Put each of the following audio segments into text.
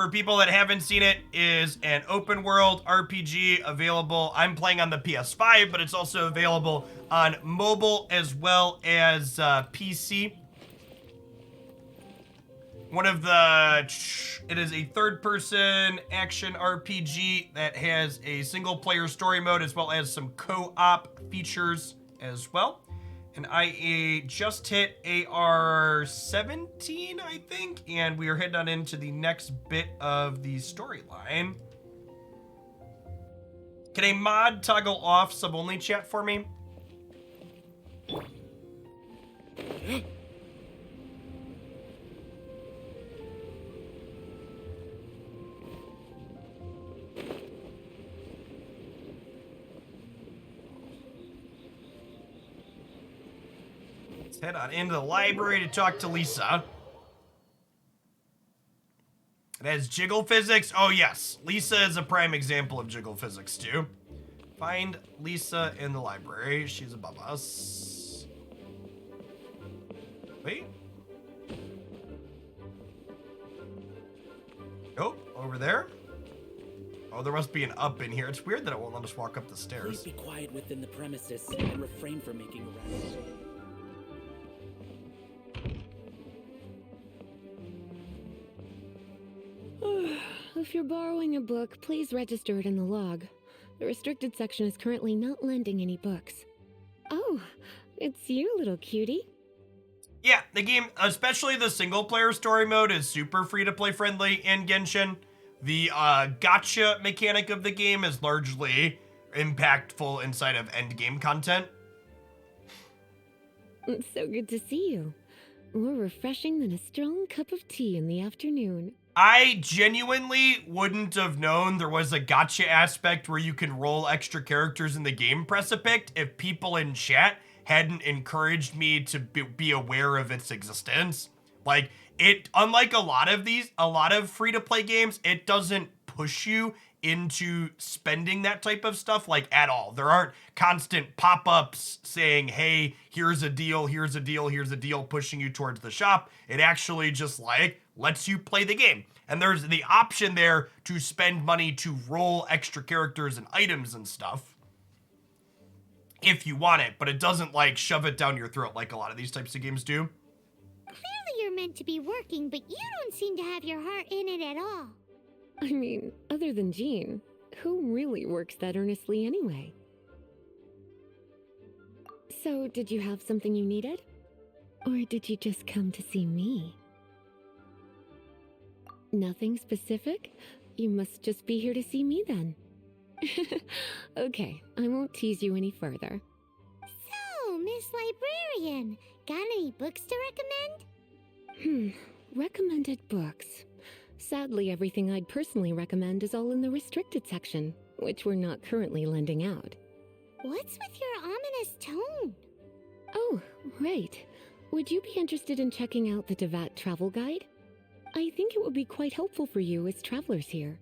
for people that haven't seen it, is an open world RPG available. I'm playing on the PS5, but it's also available on mobile as well as PC. It is a third-person action RPG that has a single-player story mode as well as some co-op features as well. And I just hit AR 17, I think, and we are heading on into the next bit of the storyline. Can a mod toggle off sub-only chat for me? Head on into the library to talk to Lisa. It has jiggle physics. Oh, yes. Lisa is a prime example of jiggle physics, too. Find Lisa in the library. She's above us. Wait. Oh, over there. Oh, there must be an up in here. It's weird that it won't let us walk up the stairs. Please be quiet within the premises and refrain from making arrests. If you're borrowing a book, please register it in the log. The restricted section is currently not lending any books. Oh, it's you, little cutie. Yeah, the game, especially the single-player story mode, is super free-to-play friendly in Genshin. The gotcha mechanic of the game is largely impactful inside of endgame content. It's so good to see you. More refreshing than a strong cup of tea in the afternoon. I genuinely wouldn't have known there was a gotcha aspect where you can roll extra characters in the game precipice if people in chat hadn't encouraged me to be aware of its existence. Like, unlike a lot of free-to-play games, it doesn't push you into spending that type of stuff, like, at all. There aren't constant pop-ups saying, hey, here's a deal, here's a deal, here's a deal, pushing you towards the shop. It actually just, like, lets you play the game. And there's the option there to spend money to roll extra characters and items and stuff if you want it, but it doesn't, like, shove it down your throat like a lot of these types of games do. Clearly you're meant to be working, but you don't seem to have your heart in it at all. I mean, other than Jean, who really works that earnestly anyway? So, did you have something you needed? Or did you just come to see me? Nothing specific? You must just be here to see me then. Okay, I won't tease you any further. So, Miss Librarian, got any books to recommend? Recommended books. Sadly, everything I'd personally recommend is all in the restricted section, which we're not currently lending out. What's with your ominous tone? Oh, right. Would you be interested in checking out the Devat travel guide? I think it would be quite helpful for you as travelers here.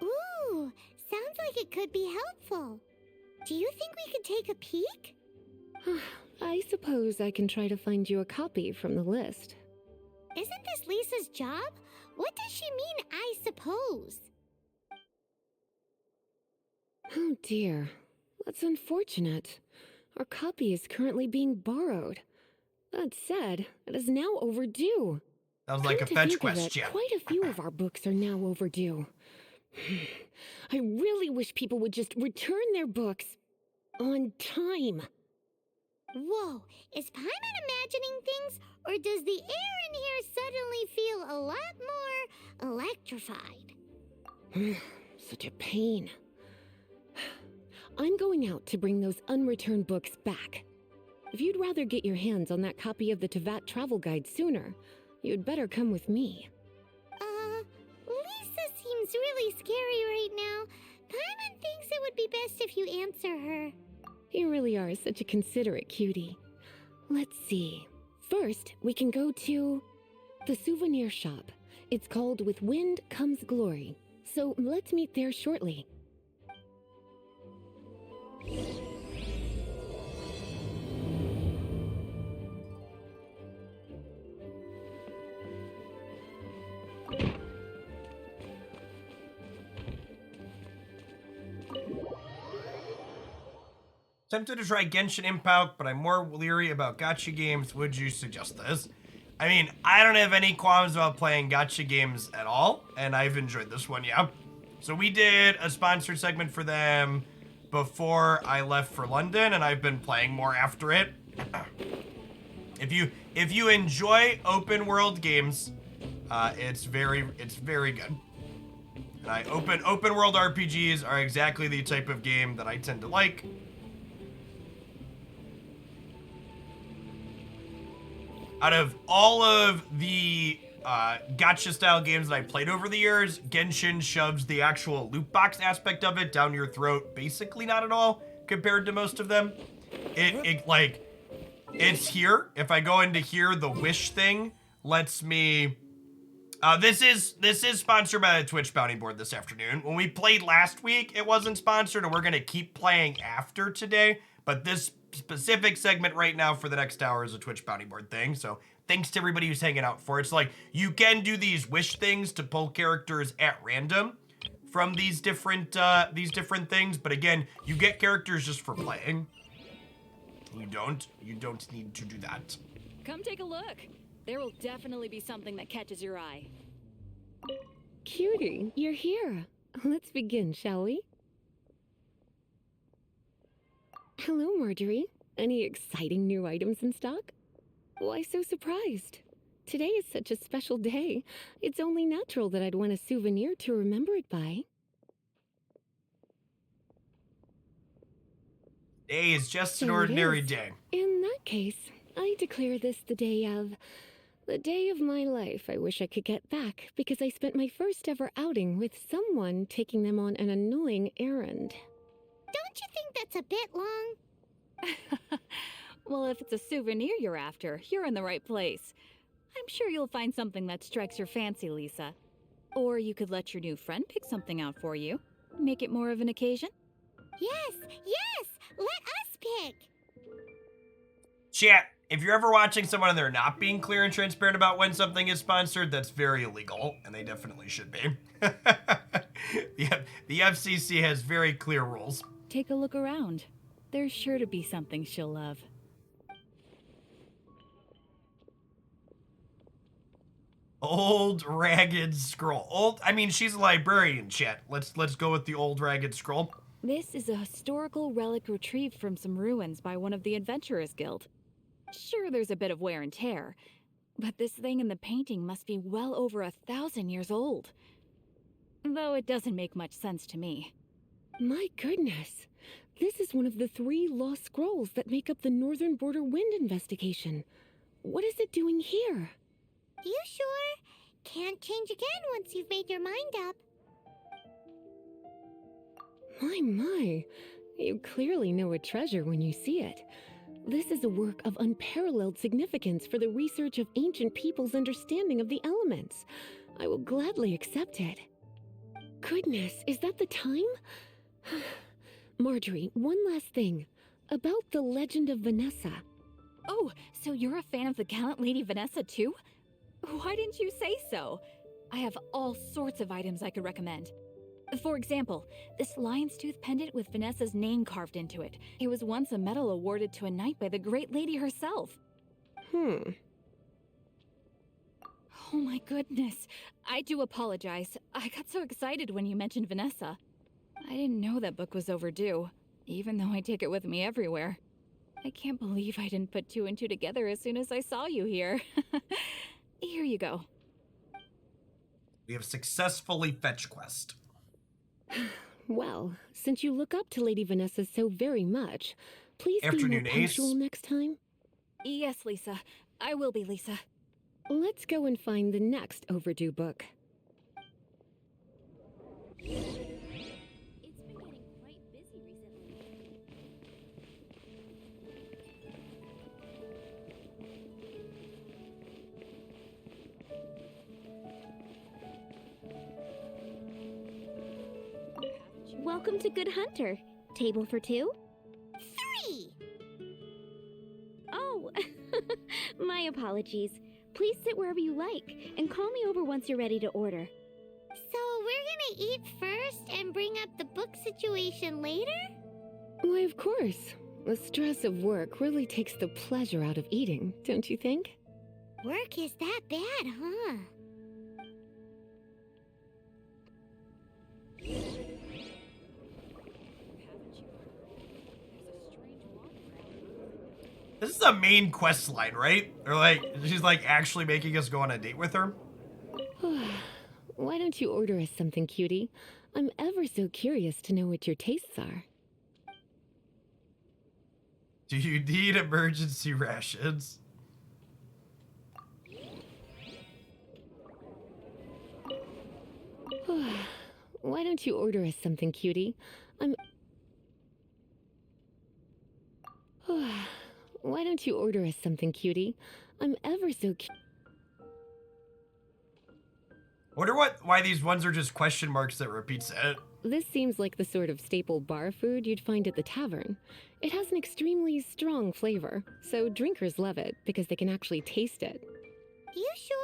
Ooh, sounds like it could be helpful. Do you think we could take a peek? I suppose I can try to find you a copy from the list. Isn't this Lisa's job? What does she mean, I suppose? Oh dear, that's unfortunate. Our copy is currently being borrowed. That said, it is now overdue. Sounds like a fetch quest, yeah. Quite a few of our books are now overdue. I really wish people would just return their books on time. Whoa, is Paimon imagining things, or does the air in here suddenly feel a lot more electrified? Such a pain. I'm going out to bring those unreturned books back. If you'd rather get your hands on that copy of the Tevat travel guide sooner, you'd better come with me. Lisa seems really scary right now. Paimon thinks it would be best if you answer her. You really are such a considerate cutie. Let's see. First, we can go to the souvenir shop. It's called With Wind Comes Glory. So let's meet there shortly. Tempted to try Genshin Impact, but I'm more leery about gacha games. Would you suggest this? I mean, I don't have any qualms about playing gacha games at all, and I've enjoyed this one, yeah. So we did a sponsored segment for them before I left for London, and I've been playing more after it. If you enjoy open world games, it's very good. And open world RPGs are exactly the type of game that I tend to like. Out of all of the gacha style games that I played over the years, Genshin shoves the actual loot box aspect of it down your throat basically not at all compared to most of them. It's here. If I go into here, the wish thing lets me... This is sponsored by the Twitch bounty board this afternoon. When we played last week, it wasn't sponsored, and we're going to keep playing after today. But this specific segment right now for the next hour is a Twitch bounty board thing. So thanks to everybody who's hanging out for it. It's like you can do these wish things to pull characters at random from these different things. But again, you get characters just for playing. You don't need to do that. Come take a look. There will definitely be something that catches your eye. Cutie, you're here. Let's begin, shall we? Hello, Marjorie. Any exciting new items in stock? Why so surprised? Today is such a special day. It's only natural that I'd want a souvenir to remember it by. Today is just So an it ordinary is. day. In that case, I declare this the day of my life I wish I could get back because I spent my first ever outing with someone taking them on an annoying errand. Don't you think that's a bit long? Well, if it's a souvenir you're after, you're in the right place. I'm sure you'll find something that strikes your fancy, Lisa. Or you could let your new friend pick something out for you. Make it more of an occasion. Yes, let us pick. Chat, if you're ever watching someone and they're not being clear and transparent about when something is sponsored, that's very illegal, and they definitely should be. The FCC has very clear rules. Take a look around. There's sure to be something she'll love. Old ragged scroll. She's a librarian, chat. Let's go with the old ragged scroll. This is a historical relic retrieved from some ruins by one of the Adventurers Guild. Sure, there's a bit of wear and tear, but this thing in the painting must be well over 1,000 years old. Though it doesn't make much sense to me. My goodness. This is one of the 3 lost scrolls that make up the Northern Border Wind investigation. What is it doing here? You sure? Can't change again once you've made your mind up. My. You clearly know a treasure when you see it. This is a work of unparalleled significance for the research of ancient people's understanding of the elements. I will gladly accept it. Goodness, is that the time? Marjorie, one last thing. About the legend of Vanessa. Oh, so you're a fan of the gallant Lady Vanessa too? Why didn't you say so? I have all sorts of items I could recommend. For example, this lion's tooth pendant with Vanessa's name carved into it. It was once a medal awarded to a knight by the great lady herself. Oh my goodness. I do apologize. I got so excited when you mentioned Vanessa. I didn't know that book was overdue, even though I take it with me everywhere. I can't believe I didn't put 2 and 2 together as soon as I saw you here. Here you go. We have successfully fetch quest. Well, since you look up to Lady Vanessa so very much, please Afternoon, be more punctual Ace. next time. Yes, Lisa. I will be, Lisa. Let's go and find the next overdue book. It's been getting quite busy recently. Welcome to Good Hunter. Table for 2? 3! Oh, my apologies. Please sit wherever you like, and call me over once you're ready to order. So we're gonna eat first and bring up the book situation later? Why, of course. The stress of work really takes the pleasure out of eating, don't you think? Work is that bad, huh? This is the main quest line, right? Or like, she's like actually making us go on a date with her? Why don't you order us something, cutie? I'm ever so curious to know what your tastes are. Do you need emergency rations? Why don't you order us something, cutie? Why don't you order us something, cutie? I'm ever so Wonder why these ones are just question marks that repeats it. This seems like the sort of staple bar food you'd find at the tavern. It has an extremely strong flavor, so drinkers love it because they can actually taste it. You sure?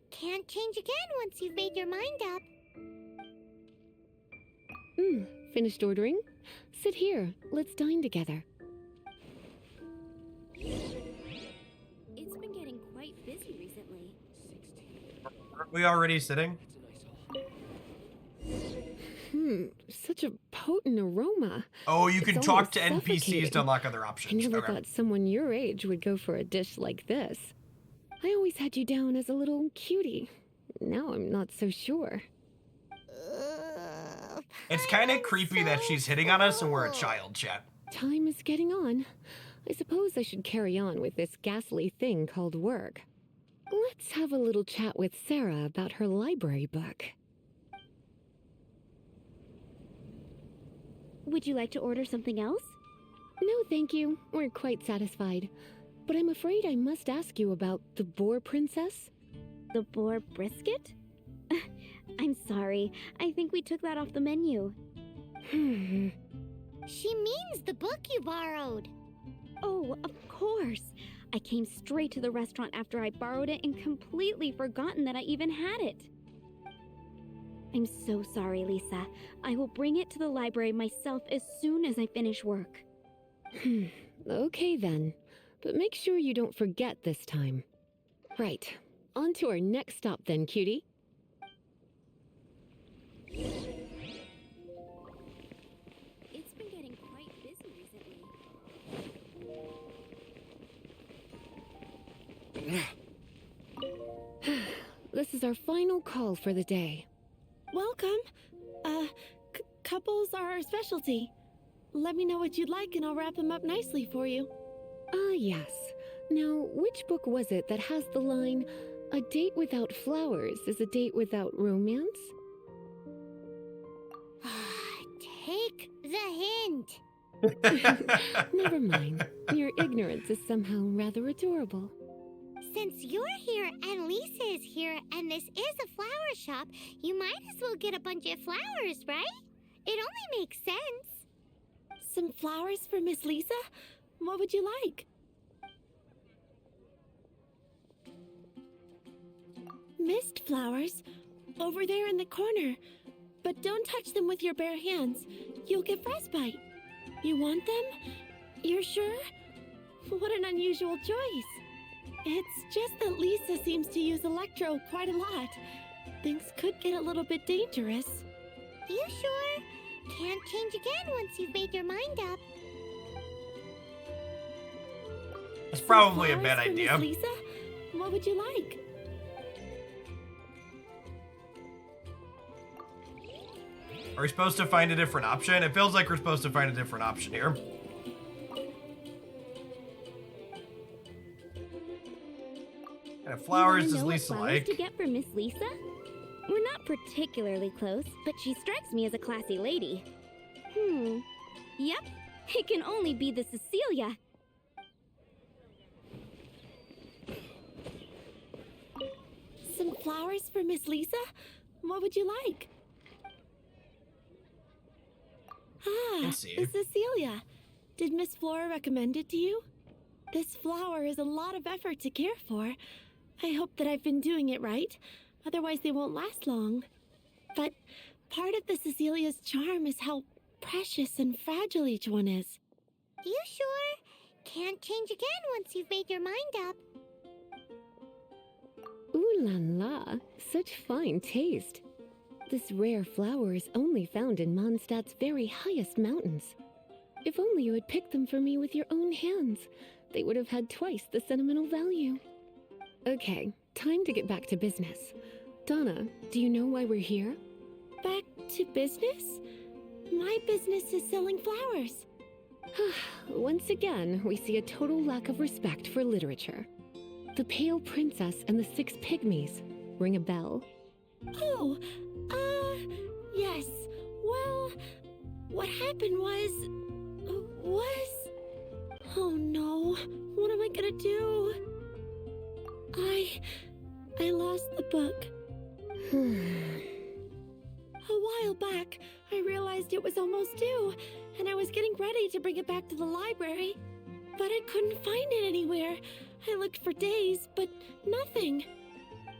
Can't change again once you've made your mind up. Finished ordering? Sit here. Let's dine together. It's been getting quite busy recently. Aren't we already sitting? Such a potent aroma. Oh, you can It's talk to almost NPCs suffocating. to unlock other I options. never Okay. thought someone your age would go for a dish like this. I always had you down as a little cutie. Now I'm not so sure. It's kind of creepy that she's hitting on us and we're a child, chat. Time is getting on. I suppose I should carry on with this ghastly thing called work. Let's have a little chat with Sarah about her library book. Would you like to order something else? No, thank you. We're quite satisfied. But I'm afraid I must ask you about the Boar Princess. The boar brisket? I'm sorry. I think we took that off the menu. She means the book you borrowed. Oh, of course. I came straight to the restaurant after I borrowed it and completely forgotten that I even had it. I'm so sorry, Lisa. I will bring it to the library myself as soon as I finish work. Okay then. But make sure you don't forget this time. Right. On to our next stop then, cutie. It's been getting quite busy recently. This is our final call for the day. Welcome. Couples are our specialty. Let me know what you'd like and I'll wrap them up nicely for you. Ah, yes. Now, which book was it that has the line, "A date without flowers is a date without romance"? Take the hint. Never mind. Your ignorance is somehow rather adorable. Since you're here and Lisa is here and this is a flower shop, you might as well get a bunch of flowers, right? It only makes sense. Some flowers for Miss Lisa? What would you like? Mist flowers. Over there in the corner. But don't touch them with your bare hands. You'll get frostbite. You want them? You're sure? What an unusual choice. It's just that Lisa seems to use Electro quite a lot. Things could get a little bit dangerous. You sure? Can't change again once you've made your mind up. It's probably a Some bad flowers for idea. Miss Lisa? What would you like? Are we supposed to find a different option? It feels like we're supposed to find a different option here. What kind of flowers You does wanna know Lisa what flowers like? to get for Miss Lisa? We're not particularly close, but she strikes me as a classy lady. Yep, it can only be the Cecilia. Some flowers for Miss Lisa? What would you like? Ah, Let's see. the Cecilia. Did Miss Flora recommend it to you? This flower is a lot of effort to care for. I hope that I've been doing it right. Otherwise, they won't last long. But part of the Cecilia's charm is how precious and fragile each one is. You sure? Can't change again once you've made your mind up. Ooh la la, such fine taste. This rare flower is only found in Mondstadt's very highest mountains. If only you had picked them for me with your own hands, they would have had twice the sentimental value. Okay, time to get back to business. Donna, do you know why we're here? Back to business? My business is selling flowers. Once again, we see a total lack of respect for literature. The Pale Princess and the Six Pygmies. Ring a bell? Oh, yes. Well, what happened was... Oh no, what am I gonna do? I lost the book. A while back, I realized it was almost due, and I was getting ready to bring it back to the library. But I couldn't find it anywhere. I looked for days, but nothing.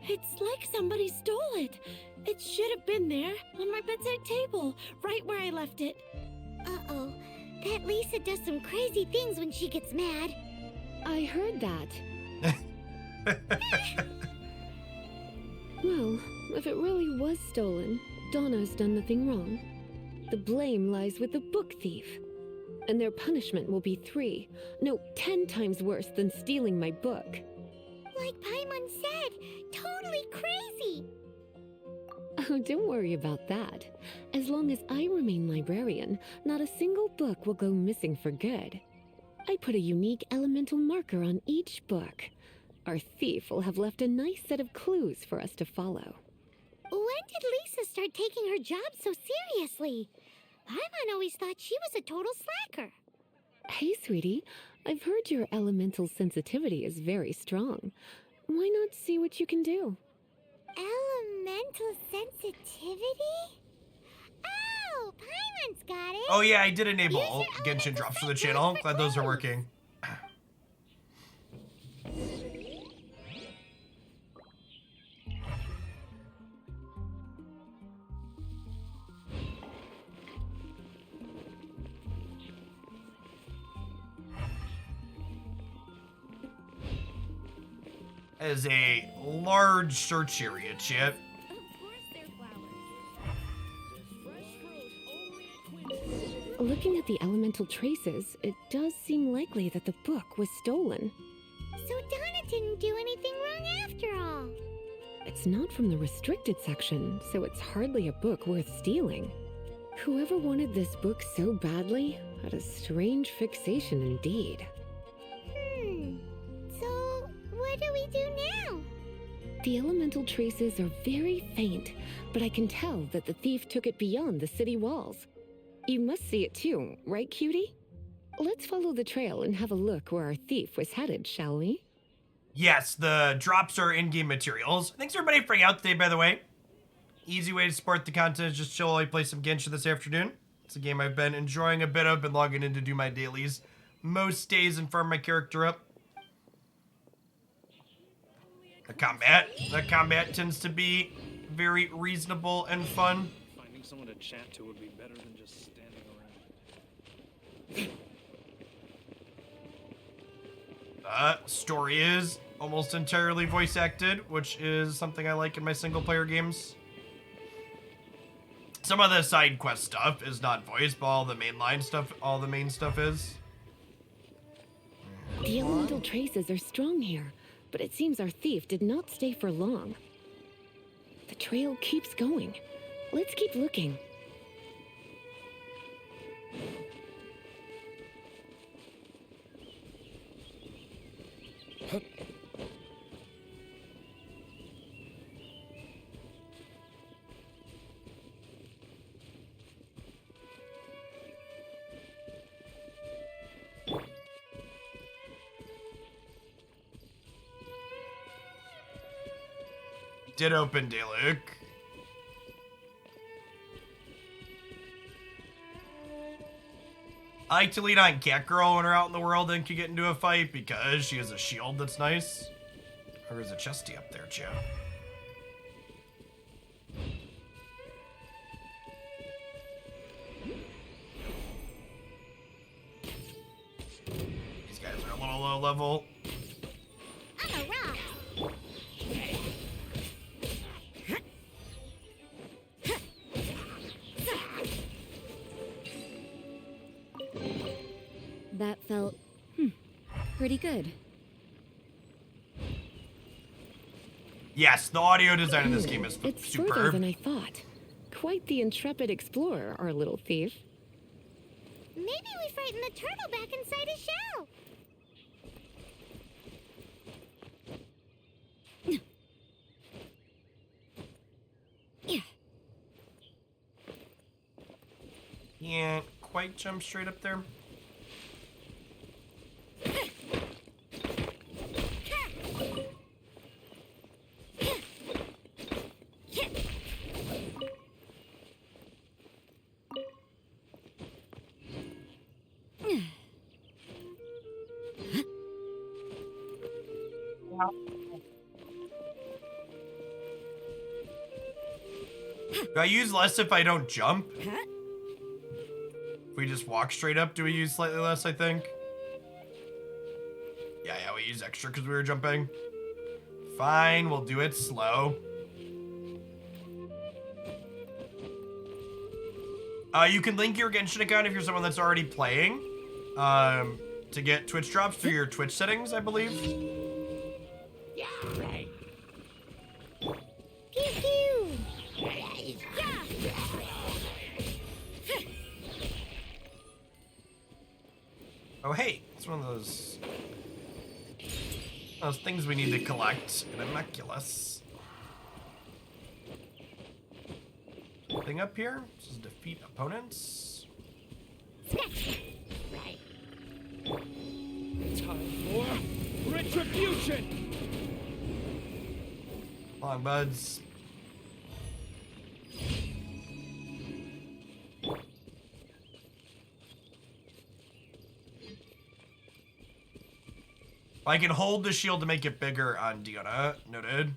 It's like somebody stole it. It should have been there, on my bedside table, right where I left it. Uh-oh. That Lisa does some crazy things when she gets mad. I heard that. Well, if it really was stolen, Donna's done nothing wrong. The blame lies with the book thief. And their punishment will be 10 times worse than stealing my book. Like Paimon said, totally crazy. Oh, don't worry about that. As long as I remain librarian, not a single book will go missing for good. I put a unique elemental marker on each book. Our thief will have left a nice set of clues for us to follow. When did Lisa start taking her job so seriously? Paimon always thought she was a total slacker. Hey, sweetie, I've heard your elemental sensitivity is very strong. Why not see what you can do? Elemental sensitivity? Oh, Paimon's got it. Oh yeah, I did enable Use your Genshin elemental drops for the sense channel. for Glad those are clues. working. As a large search area, Chip. Of course they're flowers. Looking at the elemental traces, it does seem likely that the book was stolen. So Donna didn't do anything wrong after all. It's not from the restricted section, so it's hardly a book worth stealing. Whoever wanted this book so badly had a strange fixation indeed. So what do we do now? The elemental traces are very faint, but I can tell that the thief took it beyond the city walls. You must see it too, right, cutie? Let's follow the trail and have a look where our thief was headed, shall we? Yes, the drops are in-game materials. Thanks everybody for hanging out today, by the way. Easy way to support the content is just chill while I play some Genshin this afternoon. It's a game I've been enjoying a bit of, been logging in to do my dailies most days and farm my character up. The combat tends to be very reasonable and fun. Finding someone to chat to would be better than just standing around. Story is almost entirely voice acted, which is something I like in my single player games. Some of the side quest stuff is not voiced, but all the main stuff is. The elemental traces are strong here, but it seems our thief did not stay for long. The trail keeps going. Let's keep looking. Did open Dalek. I like to lead on Catgirl when we're out in the world and can get into a fight because she has a shield that's nice. Or is a chesty up there, Joe? low level. On a rock. That felt, pretty good. Yes, the audio design in this game is It's further superb. than I thought. Quite the intrepid explorer, our little thief. Maybe we frightened the turtle back inside his shell. Can't quite jump straight up there. Do I use less if I don't jump? If we just walk straight up, do we use slightly less, I think? Yeah, we use extra because we were jumping. Fine, we'll do it slow. You can link your Genshin account if you're someone that's already playing, to get Twitch drops through your Twitch settings, I believe. Yeah, right. Pew pew. Oh, hey, it's one of those things we need to collect in Immaculus. Thing up here. This is defeat opponents. Right. Time for retribution. Long buds. I can hold the shield to make it bigger on Diona. Noted.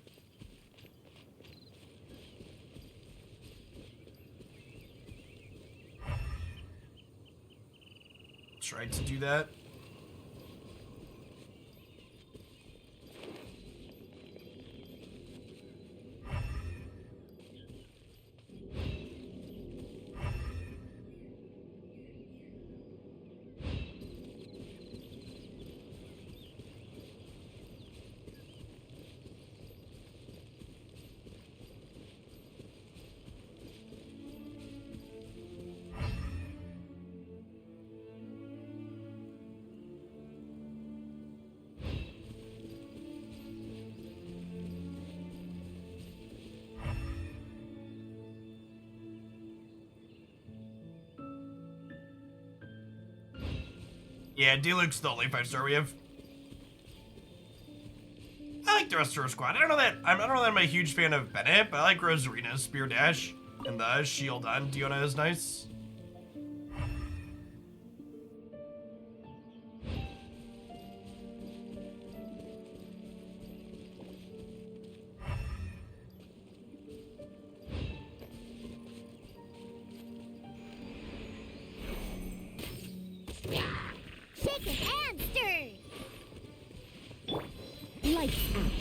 Tried to do that. Yeah, D-Luke's the only 5-star we have. I like the rest of our squad. I don't know that I'm a huge fan of Bennett, but I like Rosarina's spear dash and the shield on Diona is nice. Shaken and stirred. Lights out.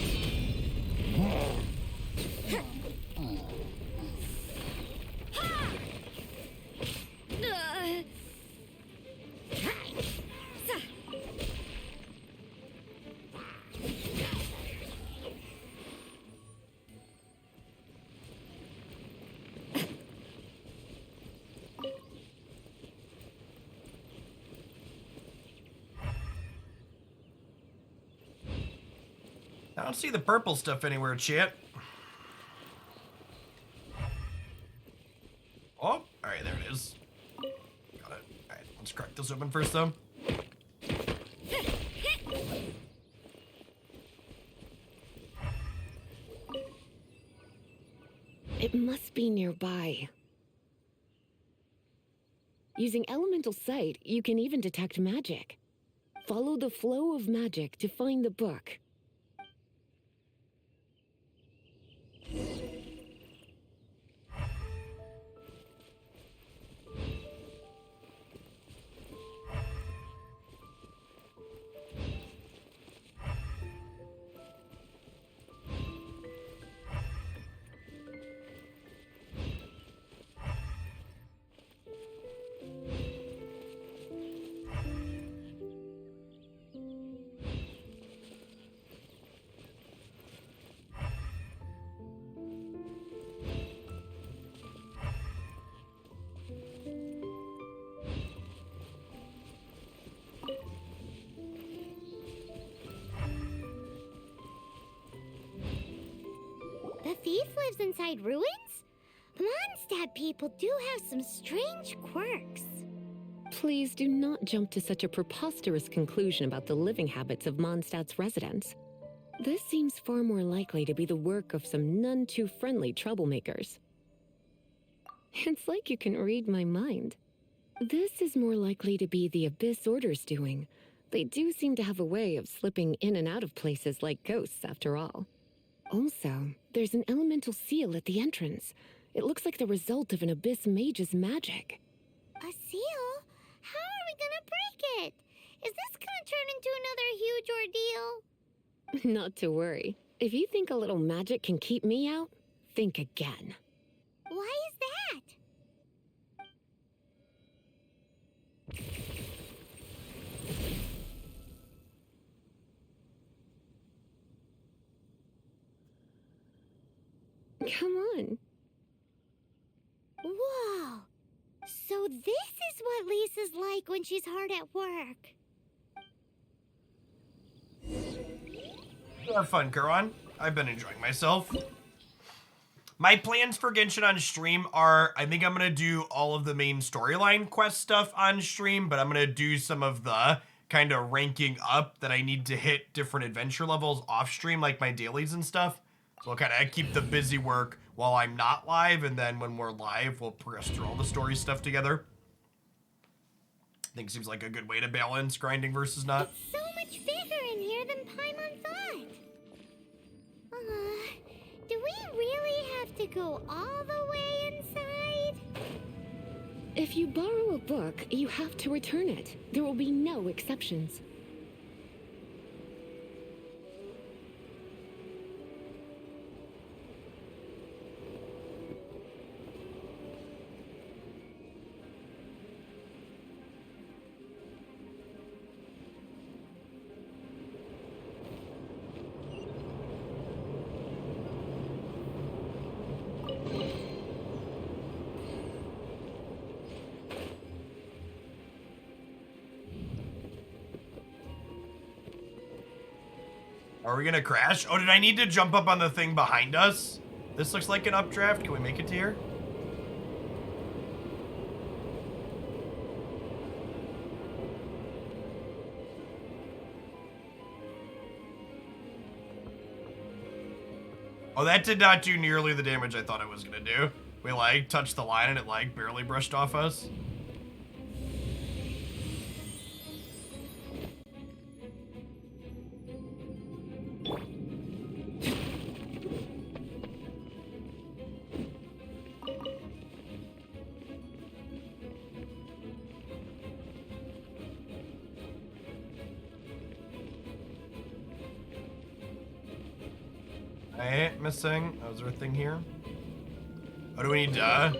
I don't see the purple stuff anywhere, chat. Oh, alright, there it is. Got it. Alright, let's crack this open first, though. It must be nearby. Using elemental sight, you can even detect magic. Follow the flow of magic to find the book. thief lives inside ruins? Mondstadt people do have some strange quirks. Please do not jump to such a preposterous conclusion about the living habits of Mondstadt's residents. This seems far more likely to be the work of some none too friendly troublemakers. It's like you can read my mind. This is more likely to be the Abyss Order's doing. They do seem to have a way of slipping in and out of places like ghosts, after all. Also, there's an elemental seal at the entrance. It looks like the result of an Abyss mage's magic. A seal? How are we gonna break it? Is this gonna turn into another huge ordeal? Not to worry. If you think a little magic can keep me out, think again. Why is that? Come on. Whoa! So this is what Lisa's like when she's hard at work. Have fun, Kuron. I've been enjoying myself. My plans for Genshin on stream are, I think I'm going to do all of the main storyline quest stuff on stream, but I'm going to do some of the kind of ranking up that I need to hit different adventure levels off stream, like my dailies and stuff. So I'll kind of keep the busy work while I'm not live, and then when we're live, we'll progress through all the story stuff together. I think seems like a good way to balance grinding versus not. It's so much bigger in here than Paimon thought. Do we really have to go all the way inside? If you borrow a book, you have to return it. There will be no exceptions. Are we gonna crash? Oh, did I need to jump up on the thing behind us? This looks like an updraft. Can we make it to here? Oh, that did not do nearly the damage I thought it was gonna do. We like touched the line and it like barely brushed off us. I ain't missing. Oh, is there a thing here? Oh, do we need that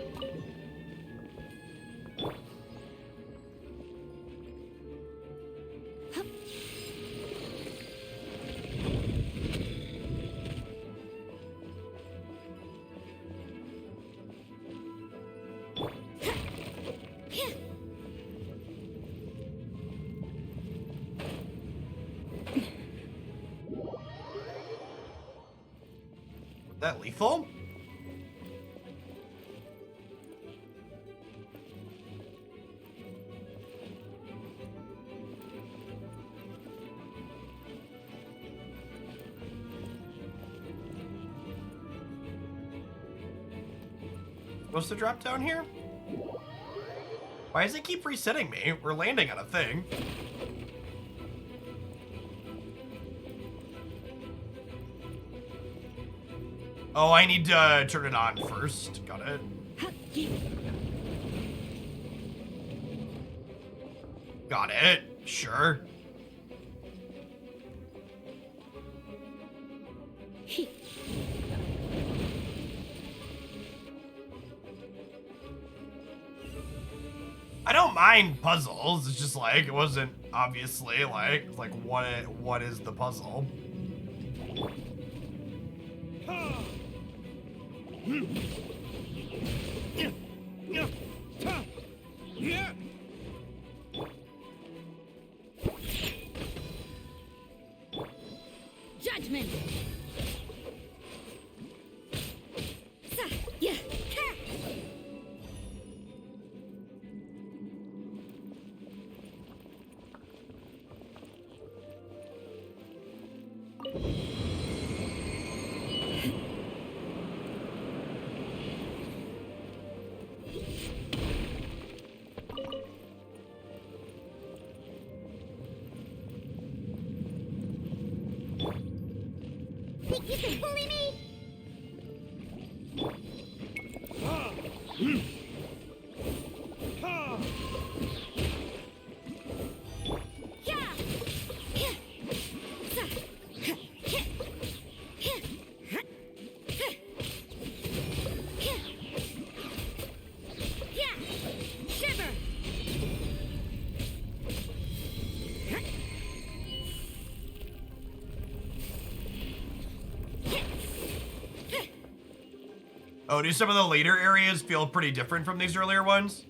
lethal? Supposed to drop down here? Why does it keep resetting me? We're landing on a thing. Oh, I need to turn it on first. Got it. Got it. Sure. I don't mind puzzles. It's just like it wasn't obviously like what is the puzzle? Judgment. Oh, do some of the later areas feel pretty different from these earlier ones?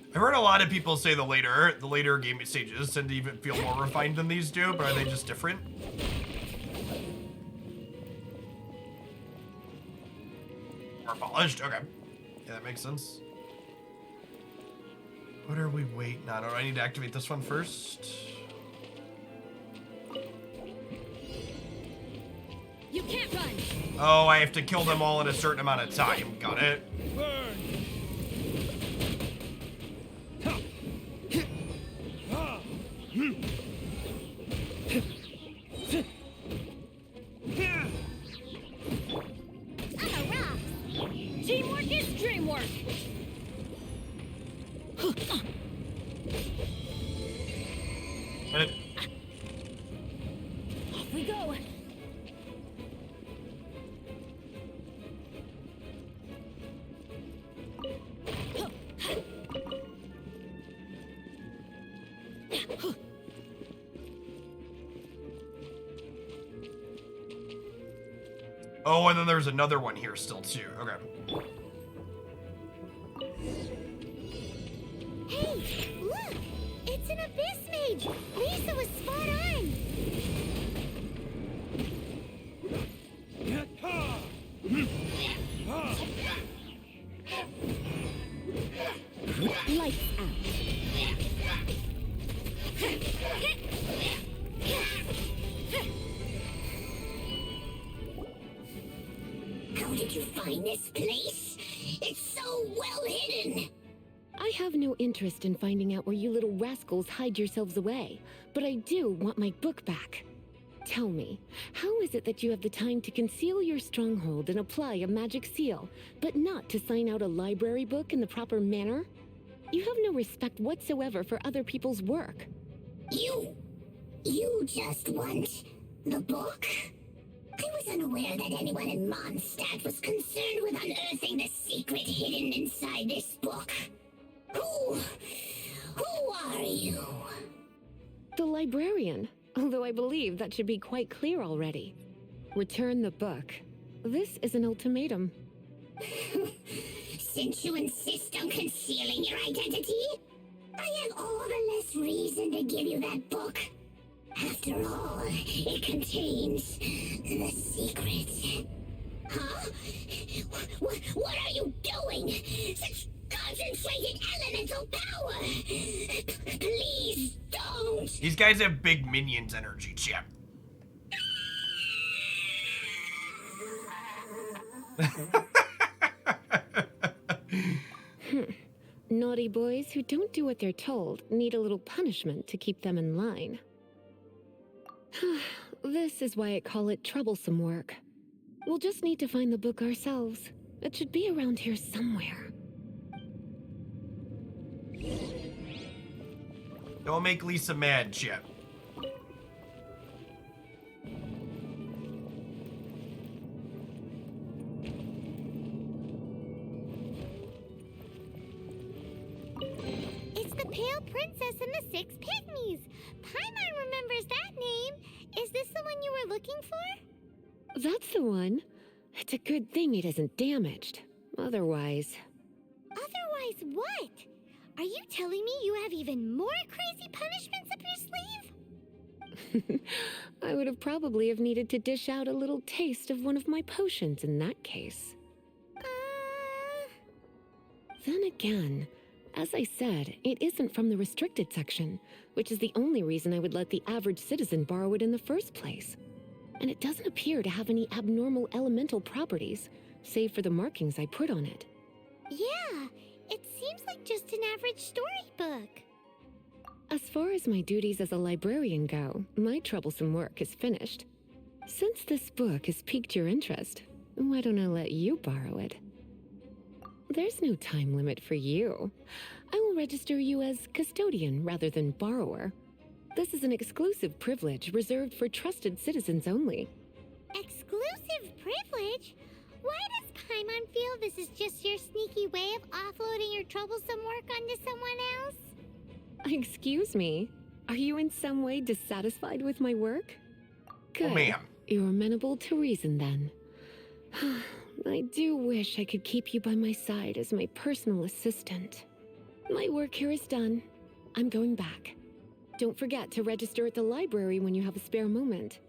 I've heard a lot of people say the later game stages tend to even feel more refined than these do, but are they just different? More polished? Okay. Yeah, that makes sense. What are we waiting on? Oh, I need to activate this one first. You can't run! Oh, I have to kill them all in a certain amount of time. Got it. Teamwork is dreamwork! Off we go! Oh, and then there's another one here still too. Okay. Hey, look! It's an abyss mage! Lisa was spot on! Lights out. How did you find this place? It's so well hidden! I have no interest in finding out where you little rascals hide yourselves away, but I do want my book back. Tell me, how is it that you have the time to conceal your stronghold and apply a magic seal, but not to sign out a library book in the proper manner? You have no respect whatsoever for other people's work. You just want the book? I was unaware that anyone in Mondstadt was concerned with unearthing the secret hidden inside this book. Who are you? The librarian, although I believe that should be quite clear already. Return the book. This is an ultimatum. Since you insist on concealing your identity, I have all the less reason to give you that book. After all, it contains the secret. Huh? What are you doing? Such concentrated elemental power! Please don't! These guys have big minions energy, champ. Naughty boys who don't do what they're told need a little punishment to keep them in line. This is why I call it troublesome work. We'll just need to find the book ourselves. It should be around here somewhere. Don't make Lisa mad, Chip. It's the Pale Princess and the Six Pygmies. Paimon remembers that name. Is this the one you were looking for? That's the one. It's a good thing it isn't damaged. Otherwise... Otherwise what? Are you telling me you have even more crazy punishments up your sleeve? I would have probably have needed to dish out a little taste of one of my potions in that case. Then again, as I said, it isn't from the restricted section, which is the only reason I would let the average citizen borrow it in the first place. And it doesn't appear to have any abnormal elemental properties, save for the markings I put on it. Yeah, it seems like just an average storybook. As far as my duties as a librarian go, my troublesome work is finished. Since this book has piqued your interest, why don't I let you borrow it? There's no time limit for you. I will register you as custodian rather than borrower. This is an exclusive privilege reserved for trusted citizens only. Exclusive privilege? Why does Paimon feel this is just your sneaky way of offloading your troublesome work onto someone else? Excuse me, are you in some way dissatisfied with my work? Good. Oh, ma'am. You're amenable to reason then. I do wish I could keep you by my side as my personal assistant. My work here is done. I'm going back. Don't forget to register at the library when you have a spare moment.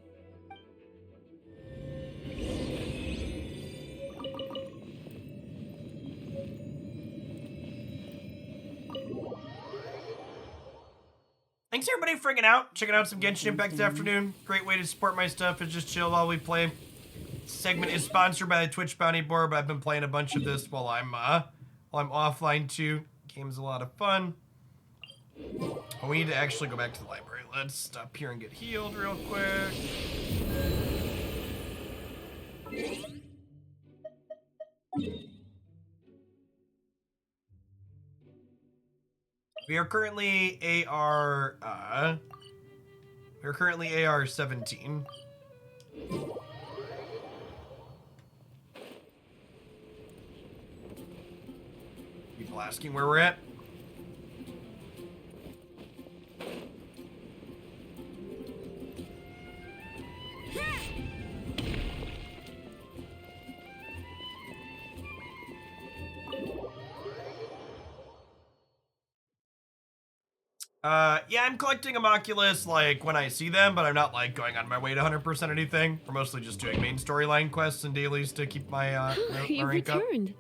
Thanks everybody for hanging out, checking out some Genshin Impact this afternoon. Great way to support my stuff is just chill while we play. This segment is sponsored by the Twitch Bounty Board, but I've been playing a bunch of this while I'm offline too. Game's a lot of fun. Oh, we need to actually go back to the library. Let's stop here and get healed real quick. We are currently AR 17. People asking where we're at. Yeah, I'm collecting homunculus, like, when I see them, but I'm not, like, going on my way to 100% anything. We're mostly just doing main storyline quests and dailies to keep my, my You've rank up. returned.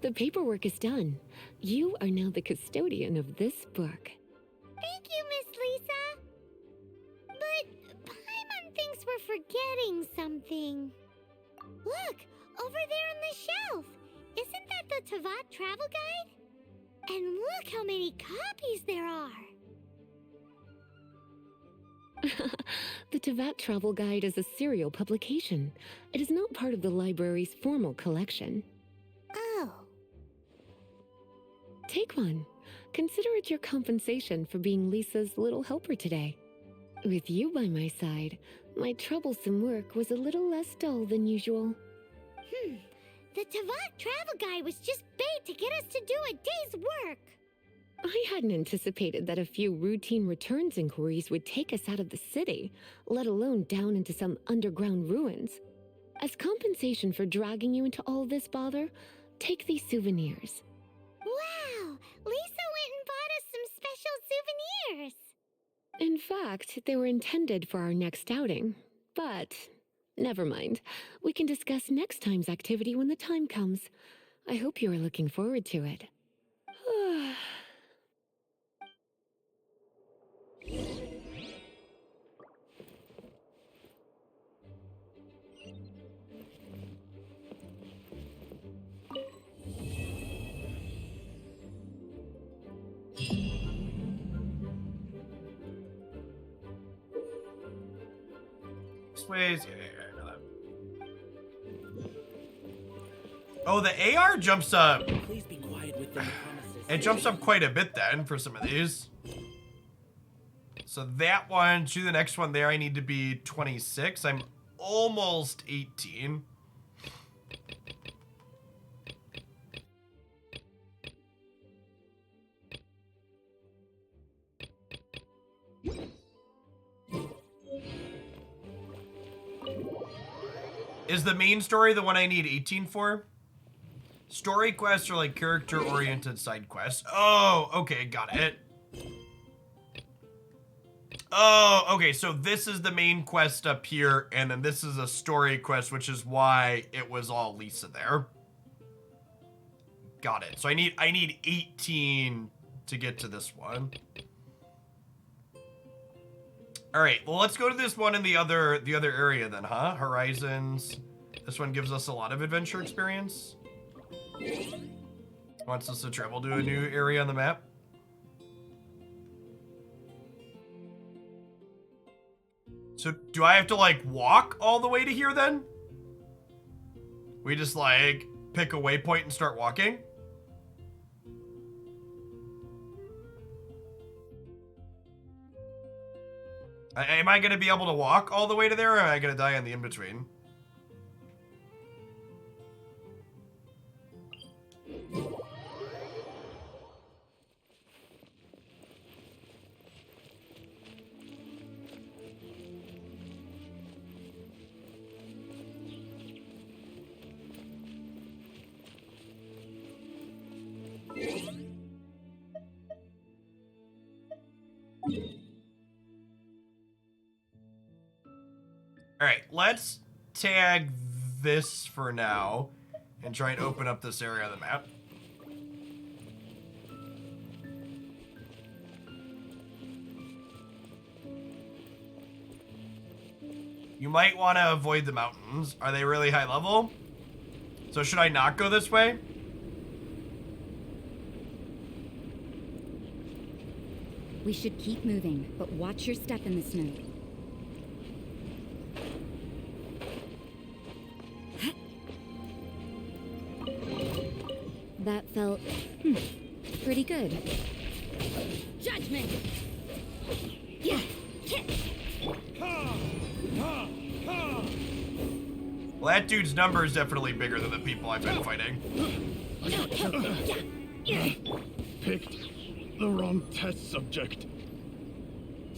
The paperwork is done. You are now the custodian of this book. Thank you, Miss Lisa. But Paimon thinks we're forgetting something. Look, over there on the shelf. Isn't that the Tavat travel guide? And look how many copies there are. The Tavat Travel Guide is a serial publication. It is not part of the library's formal collection. Oh. Take one. Consider it your compensation for being Lisa's little helper today. With you by my side, my troublesome work was a little less dull than usual. The Tavat travel guide was just bait to get us to do a day's work. I hadn't anticipated that a few routine returns inquiries would take us out of the city, let alone down into some underground ruins. As compensation for dragging you into all this bother, take these souvenirs. Wow! Lisa went and bought us some special souvenirs. In fact, they were intended for our next outing. But, never mind. We can discuss next time's activity when the time comes. I hope you are looking forward to it. Ways. Yeah, I know that. Oh, the AR jumps up. Please be quiet within the premises. It jumps up quite a bit then for some of these. So that one to the next one there, I need to be 26. I'm almost 18. Is the main story the one I need 18 for? Story quests are like character-oriented side quests. Oh, okay, got it. Oh, okay, so this is the main quest up here, and then this is a story quest, which is why it was all Lisa there. Got it. So I need 18 to get to this one. All right, well, let's go to this one in the other area then, huh? Horizons. This one gives us a lot of adventure experience. Wants us to travel to a new area on the map. So do I have to like walk all the way to here then? We just like pick a waypoint and start walking? Am I going to be able to walk all the way to there, or am I going to die in the in-between? Alright, let's tag this for now and try and open up this area of the map. You might want to avoid the mountains. Are they really high level? So should I not go this way? We should keep moving, but watch your step in the snow. That felt pretty good. Judgment! Yeah! Well, that dude's number is definitely bigger than the people I've been fighting. Picked the wrong test subject.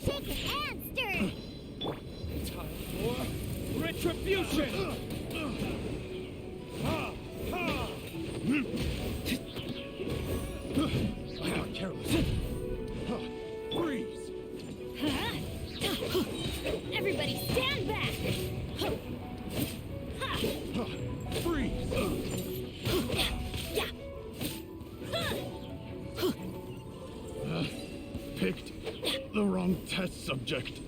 Shake and stir! Time for retribution! I got careless. Freeze! Everybody stand back! Freeze! Picked the wrong test subject.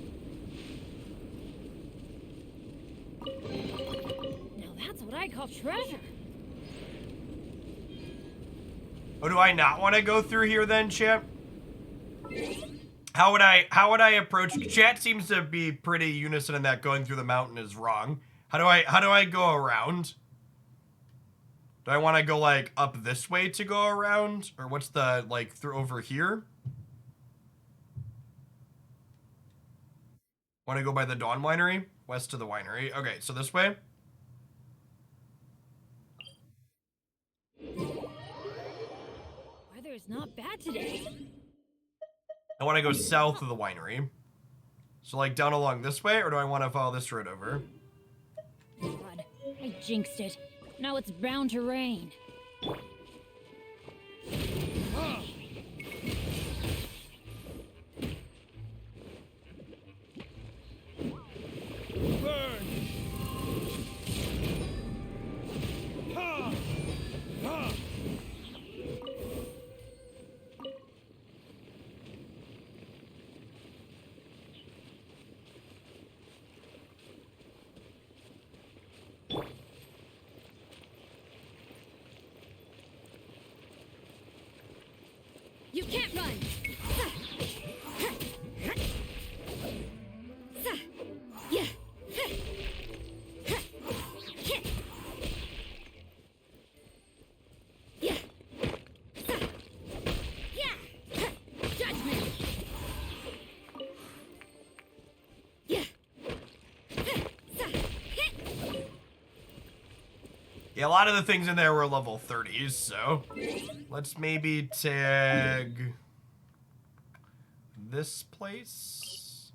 Now that's what I call treasure. Oh, do I not want to go through here then, chat? How would I approach? Chat seems to be pretty unison in that going through the mountain is wrong. How do I go around? Do I want to go like up this way to go around, or what's the like through over here? Want to go by the Dawn Winery, west of the winery. Okay, so this way. Weather's not bad today. I want to go south of the winery. So like down along this way, or do I want to follow this road over? God, I jinxed it. Now it's bound to rain. Burn! Ha! Ha! You can't run! Judgment! Yeah, a lot of the things in there were level 30s, so let's maybe tag this place.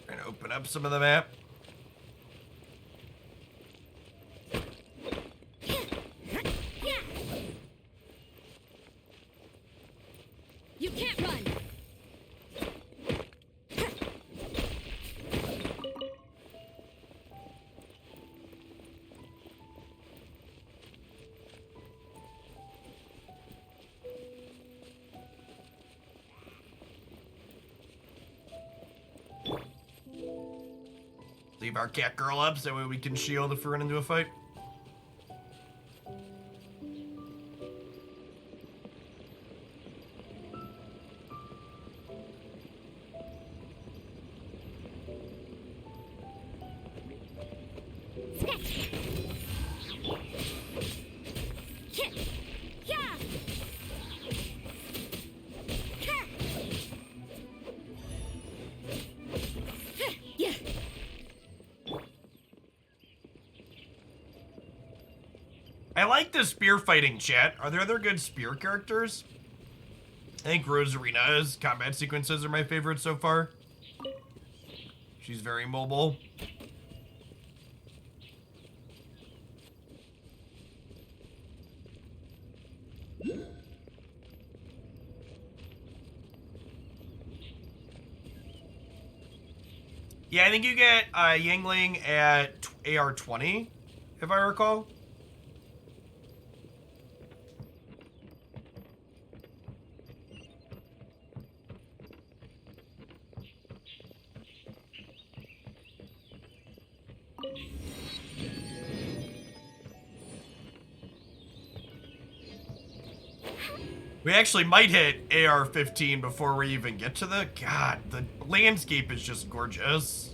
Trying to open up some of the map. You can't run! Leave our cat girl up so that way we can shield if we run into a fight. like the spear fighting, chat. Are there other good spear characters? I think Rosarina's combat sequences are my favorite so far. She's very mobile. Yeah, I think you get Yangling at AR 20, if I recall. We actually might hit AR 15 before we even get to the... God, the landscape is just gorgeous.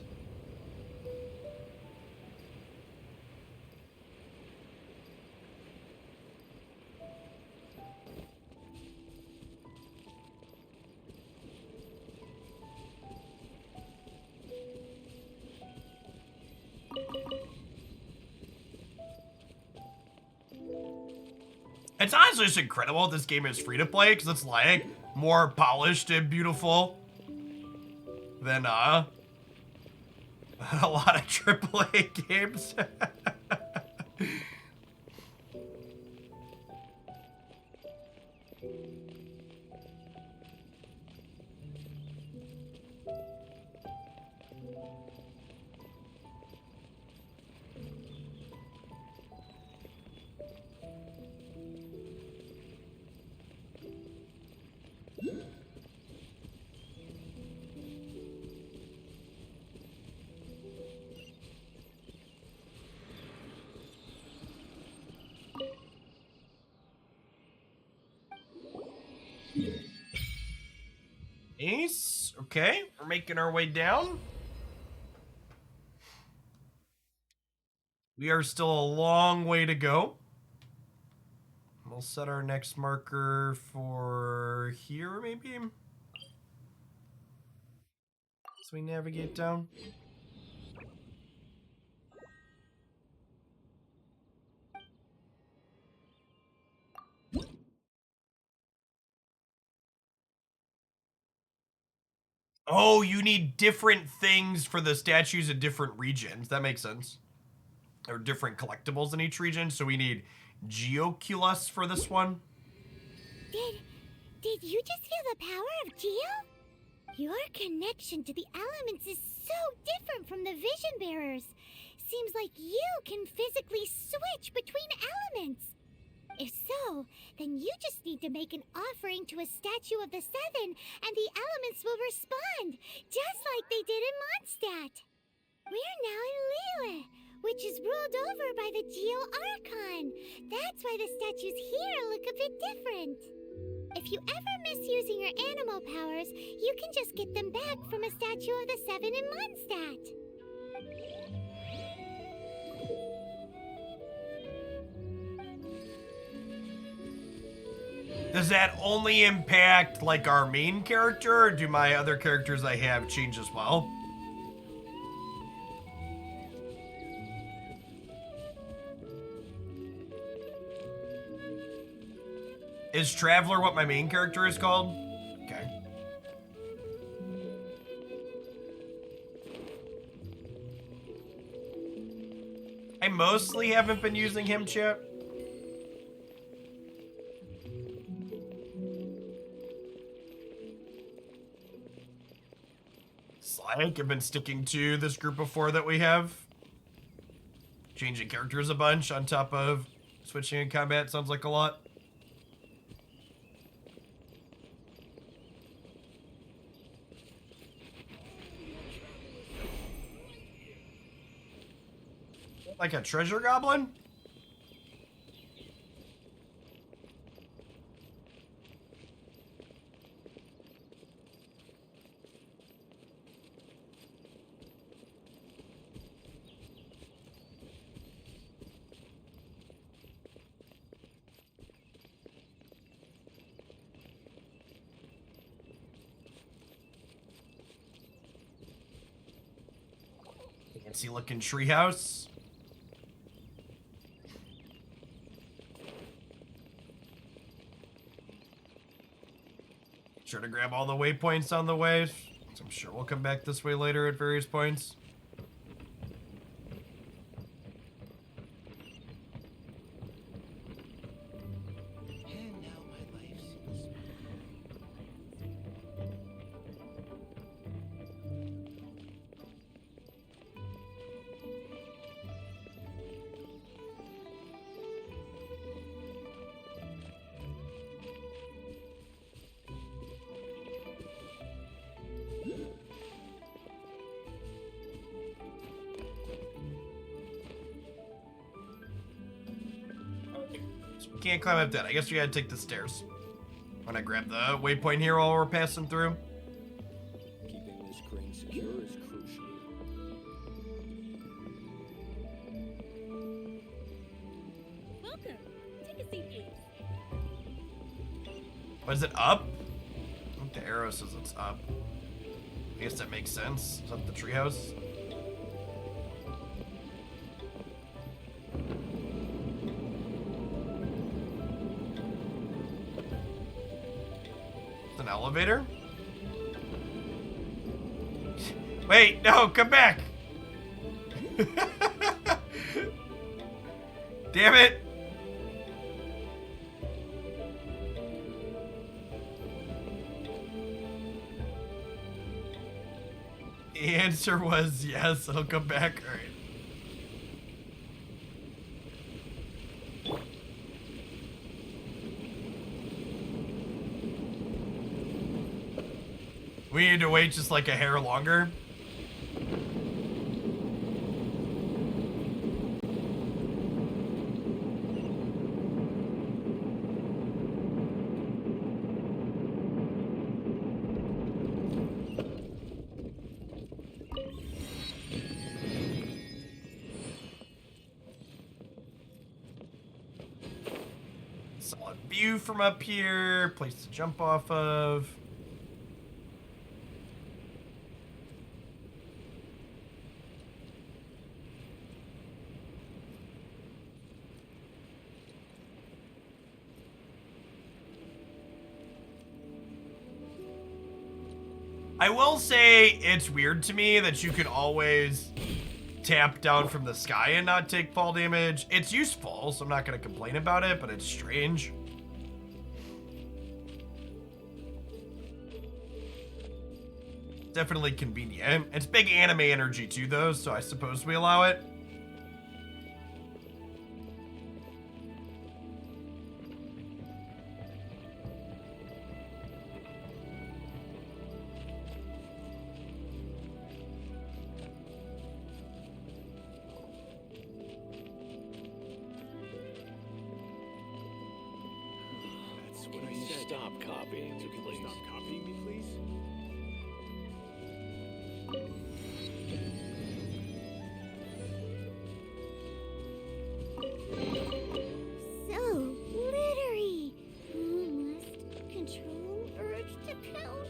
It's honestly just incredible this game is free to play because it's like more polished and beautiful than a lot of AAA games. Ace, okay, we're making our way down. We are still a long way to go. We'll set our next marker for here, maybe? So we navigate down. Oh, you need different things for the statues in different regions. That makes sense. There are different collectibles in each region, so we need Geoculus for this one. Did you just feel the power of Geo? Your connection to the elements is so different from the vision bearers. Seems like you can physically switch between elements. If so, then you just need to make an offering to a statue of the Seven, and the elements will respond, just like they did in Mondstadt. We're now in Liyue, which is ruled over by the Geo Archon. That's why the statues here look a bit different. If you ever miss using your animal powers, you can just get them back from a statue of the Seven in Mondstadt. Does that only impact, like, our main character, or do my other characters I have change as well? Is Traveler what my main character is called? Okay. I mostly haven't been using him, chat. Like I've been sticking to this group of 4 that we have. Changing characters a bunch on top of switching in combat sounds like a lot. Like a treasure goblin? Fancy looking treehouse. Sure to grab all the waypoints on the way. So I'm sure we'll come back this way later at various points. And now my life seems. Can't climb up that. I guess we gotta take the stairs. When I grab the waypoint here while we're passing through. Keeping this crane secure is crucial. Welcome. Take a seat, please. What is it, up? I think the arrow says it's up. I guess that makes sense. Is that the treehouse? An elevator? Wait, no, come back! Damn it! The answer was yes, it'll come back. Alright. We need to wait just like a hair longer. Solid view from up here, place to jump off of. I will say it's weird to me that you can always tap down from the sky and not take fall damage. It's useful, so I'm not going to complain about it, but it's strange. Definitely convenient. It's big anime energy too, though, so I suppose we allow it. That's what I said. Stop copying me, please. Stop copying me, please. So glittery. Must control urge to pounce.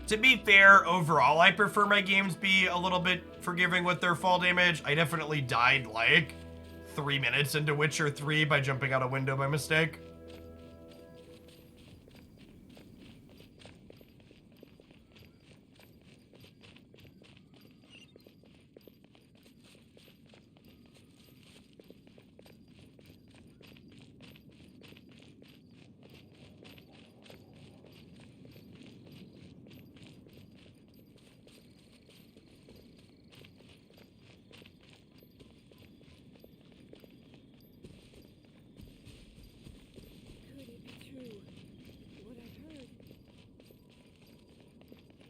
To be fair, overall, I prefer my games be a little bit forgiving with their fall damage. I definitely died like 3 minutes into Witcher 3 by jumping out a window by mistake.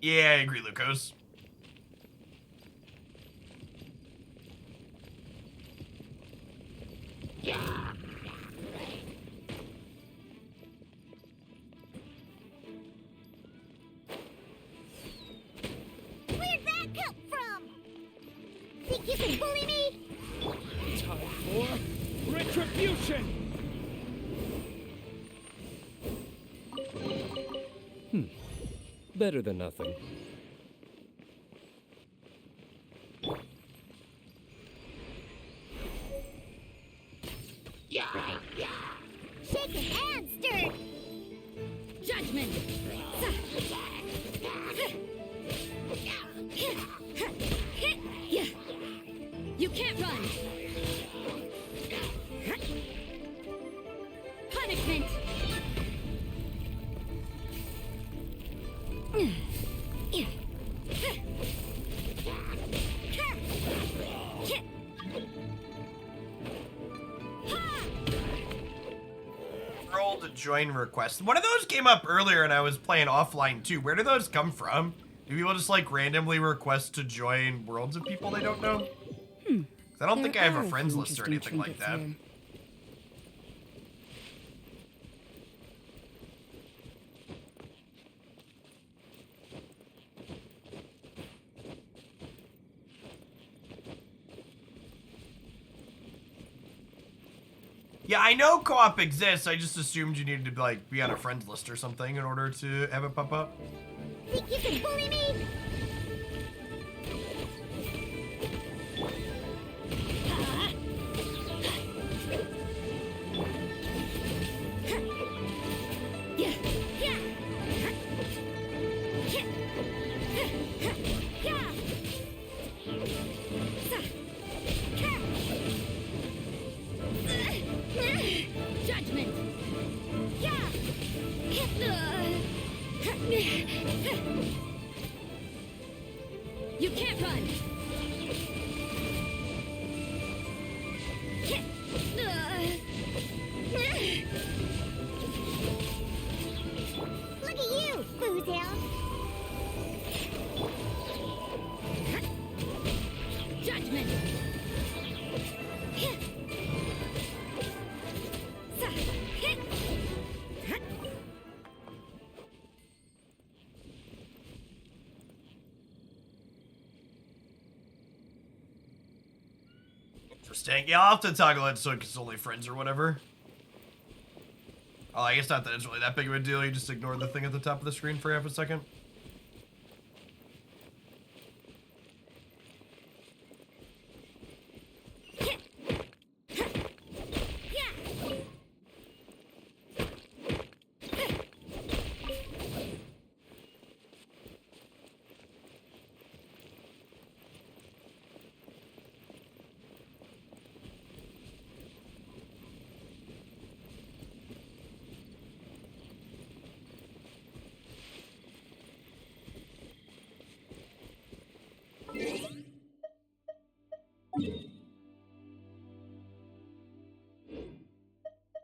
Yeah, I agree, Lucas. Where'd that come from? Think you can bully me? Time for retribution! Better than nothing. Shaken and stirred. Judgment. You can't run. Punishment. Roll to join request. One of those came up earlier and I was playing offline too. Where do those come from? Do people just like randomly request to join worlds of people they don't know? 'Cause I don't think I have a friends list or anything like that. Yeah, I know co-op exists. I just assumed you needed to like be on a friends list or something in order to have it pop up. Think you can bully me? Judgment. You can't run. Look at you, Foozle. Judgment. Interesting. Yeah, I'll have to toggle it so it's only friends or whatever. Oh, I guess not that it's really that big of a deal. You just ignore the thing at the top of the screen for half a second.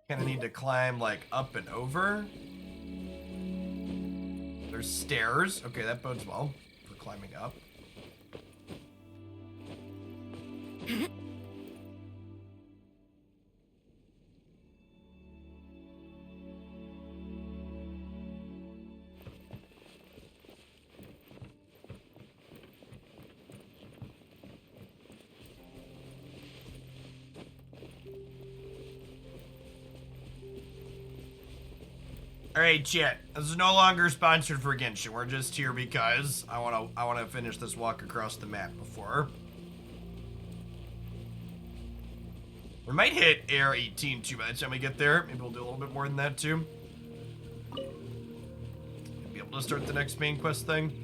Kind of need to climb like up and over. There's stairs. Okay, that bodes well for climbing up. Alright, chat. This is no longer sponsored for Genshin. We're just here because I wanna finish this walk across the map before. We might hit AR 18 too by the time we get there. Maybe we'll do a little bit more than that too. Be able to start the next main quest thing.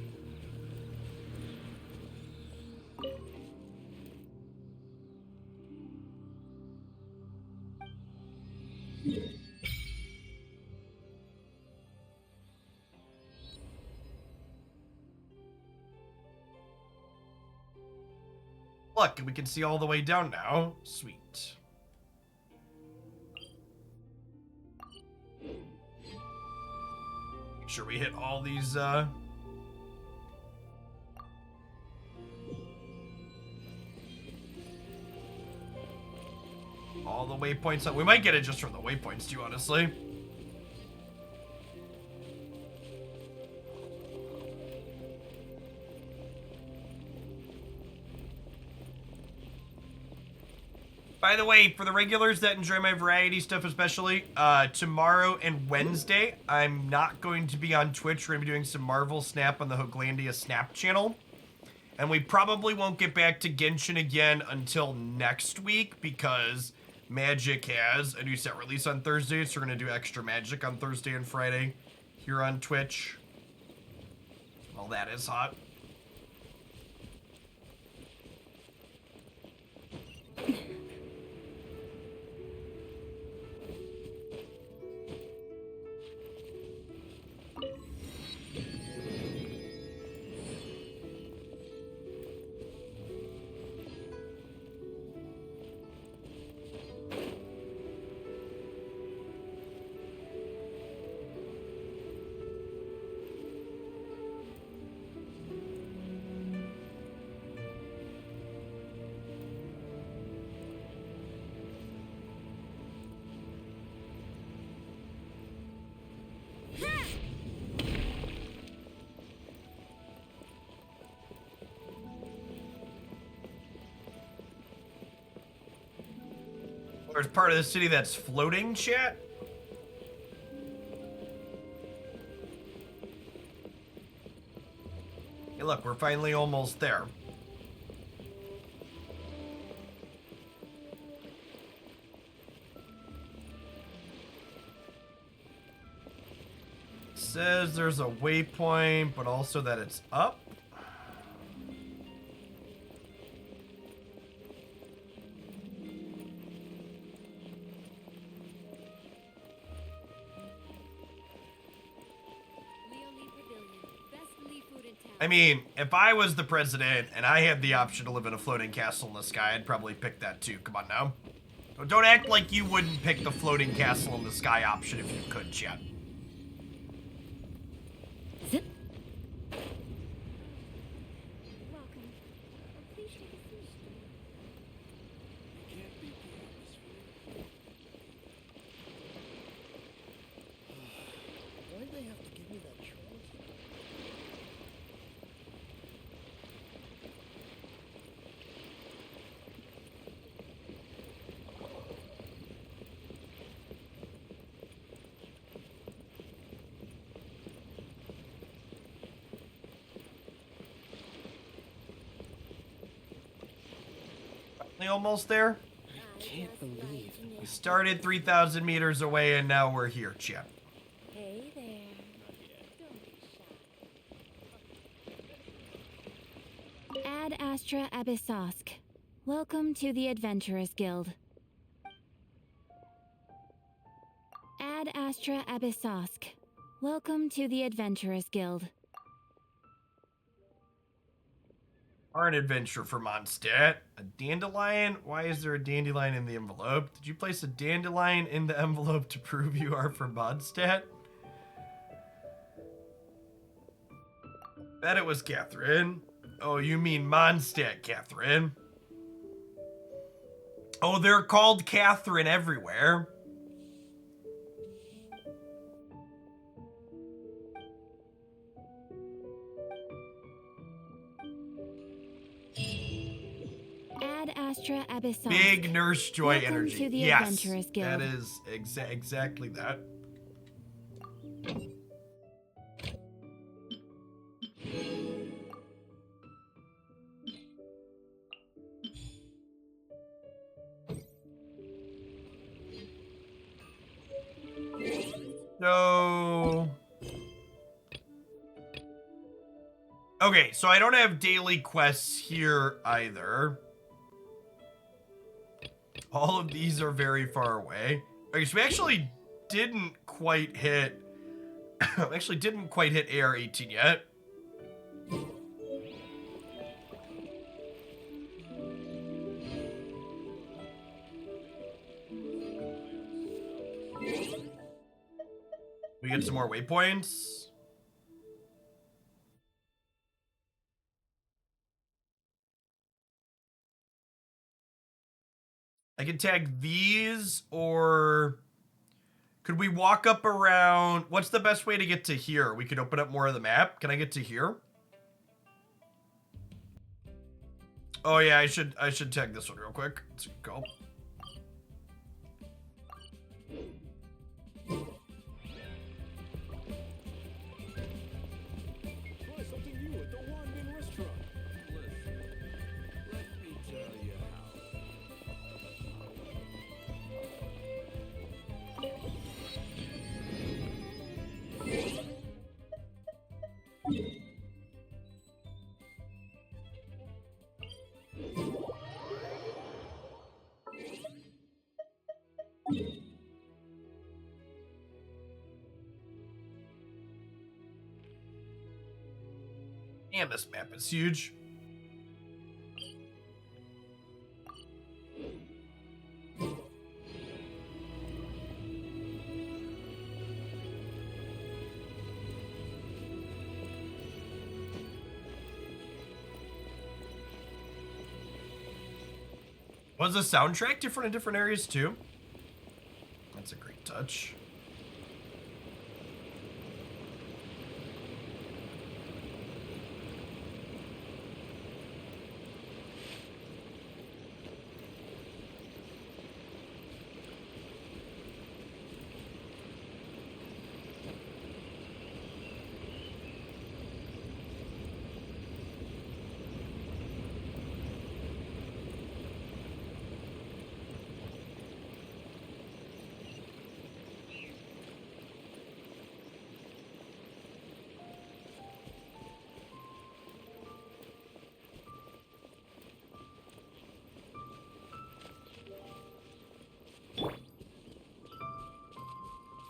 Look, we can see all the way down now. Sweet. Make sure we hit all these, all the waypoints up. We might get it just from the waypoints too, honestly. By the way, for the regulars that enjoy my variety stuff especially, tomorrow and Wednesday, I'm not going to be on Twitch. We're going to be doing some Marvel Snap on the Hoaglandia Snap channel. And we probably won't get back to Genshin again until next week because Magic has a new set release on Thursday, so we're going to do extra Magic on Thursday and Friday here on Twitch. Well, that is hot. There's part of the city that's floating, chat. Hey, look, we're finally almost there. It says there's a waypoint, but also that it's up. I mean, if I was the president and I had the option to live in a floating castle in the sky, I'd probably pick that too. Come on now. Don't act like you wouldn't pick the floating castle in the sky option if you could, chat. Zip. Why'd they have to give me that choice? Almost there. I can't believe. We started 3,000 meters away and now we're here, chat. Hey there. Ad Astra Abyssosk. Welcome to the Adventurers Guild. Ad Astra Abyssosk. Welcome to the Adventurers Guild. Are an adventure for Mondstadt. A dandelion? Why is there a dandelion in the envelope? Did you place a dandelion in the envelope to prove you are from Mondstadt? Bet it was Catherine. Oh, you mean Mondstadt, Catherine. Oh, they're called Catherine everywhere. Ad Astra Abyssosk. Big Nurse Joy Welcome energy. to the Yes, Adventurers Guild. that is exactly that. So... Okay, so I don't have daily quests here either. All of these are very far away. Okay, so we actually didn't quite hit... actually didn't quite hit AR-18 yet. We get some more waypoints. I can tag these, or could we walk up around? What's the best way to get to here? We could open up more of the map. Can I get to here? Oh yeah, I should tag this one real quick. Let's go. Try something new at the Wandin restaurant. Listen, let me tell you how. Man, this map is huge. Was the soundtrack different in different areas too? That's a great touch.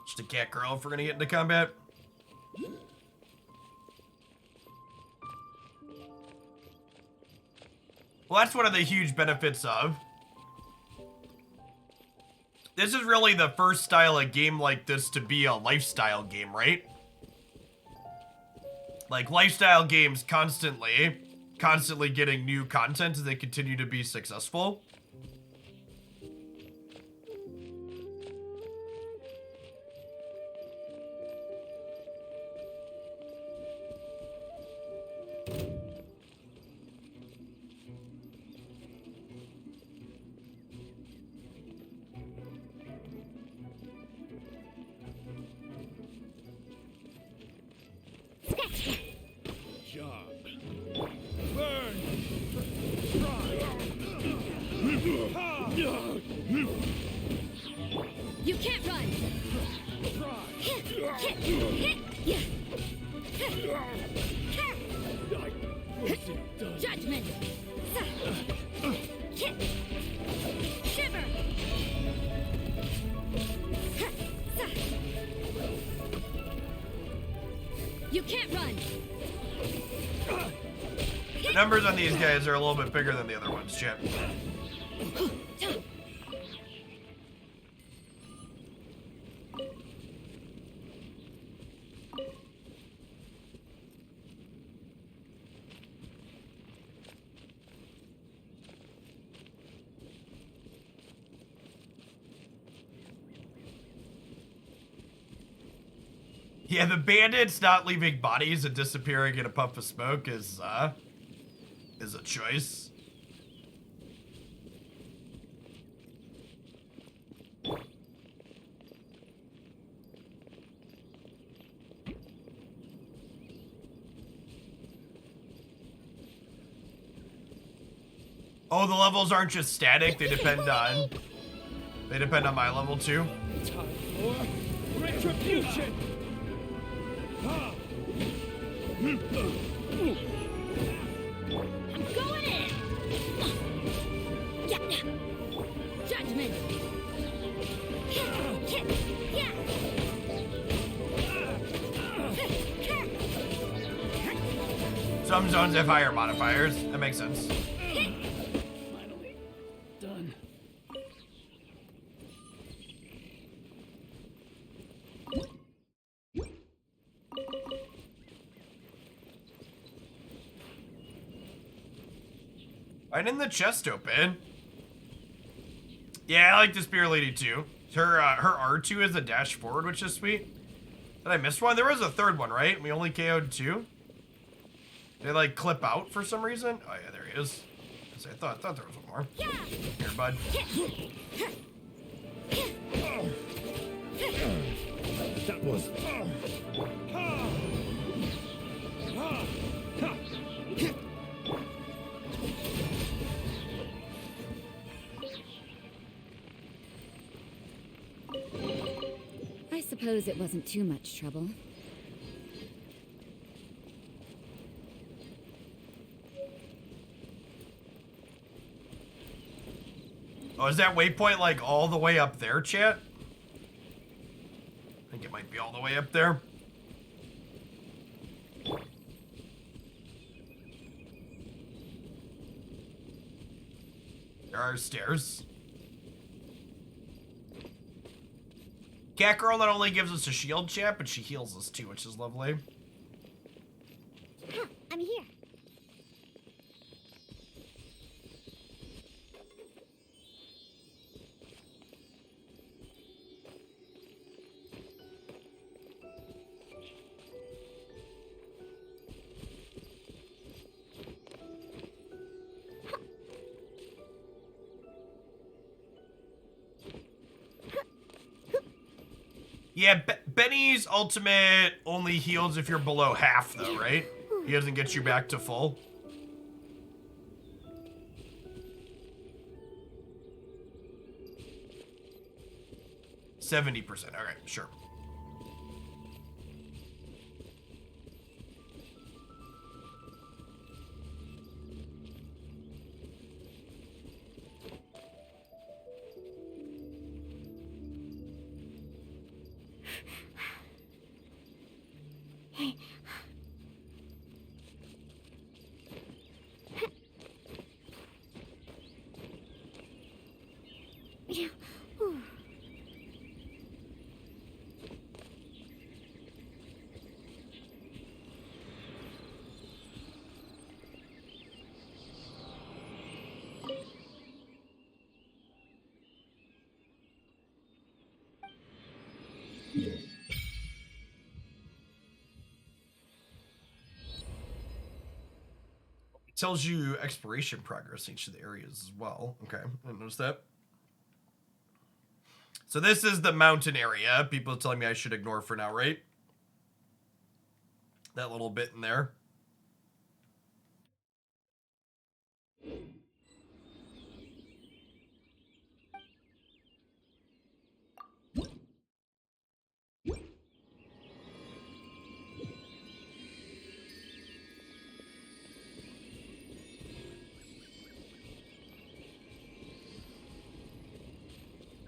Just a cat girl if we're gonna get into combat. Well, that's one of the huge benefits of. This is really the first style of game like this to be a lifestyle game, right? Like, lifestyle games constantly getting new content as they continue to be successful. Job. Burn. Try. You can't run! Judgment! Shiver! You can't run! The numbers on these guys are a little bit bigger than the other ones, Chip. Yeah, the bandits not leaving bodies and disappearing in a puff of smoke is a choice. Oh, the levels aren't just static, they depend on my level too. Time for retribution! I'm going in! Judgment! Some zones have higher modifiers. That makes sense. Finally done. Why didn't the chest open? Yeah, I like the Spear Lady too. Her R2 is a dash forward, which is sweet. Did I miss one? There was a third one, right? We only KO'd 2. Did they like clip out for some reason? Oh yeah, there he is. I thought there was one more. Here, bud. That was. I suppose it wasn't too much trouble. Oh, is that waypoint like all the way up there, chat? I think it might be all the way up there. are stairs. Cat girl not only gives us a shield chat, but she heals us too, which is lovely. Huh, I'm here. Yeah, Benny's ultimate only heals if you're below half, though, right? He doesn't get you back to full. %70%. All right, sure. Tells you exploration progress in each of the areas as well. Okay, I didn't notice that. So this is the mountain area. People are telling me I should ignore for now, right? That little bit in there.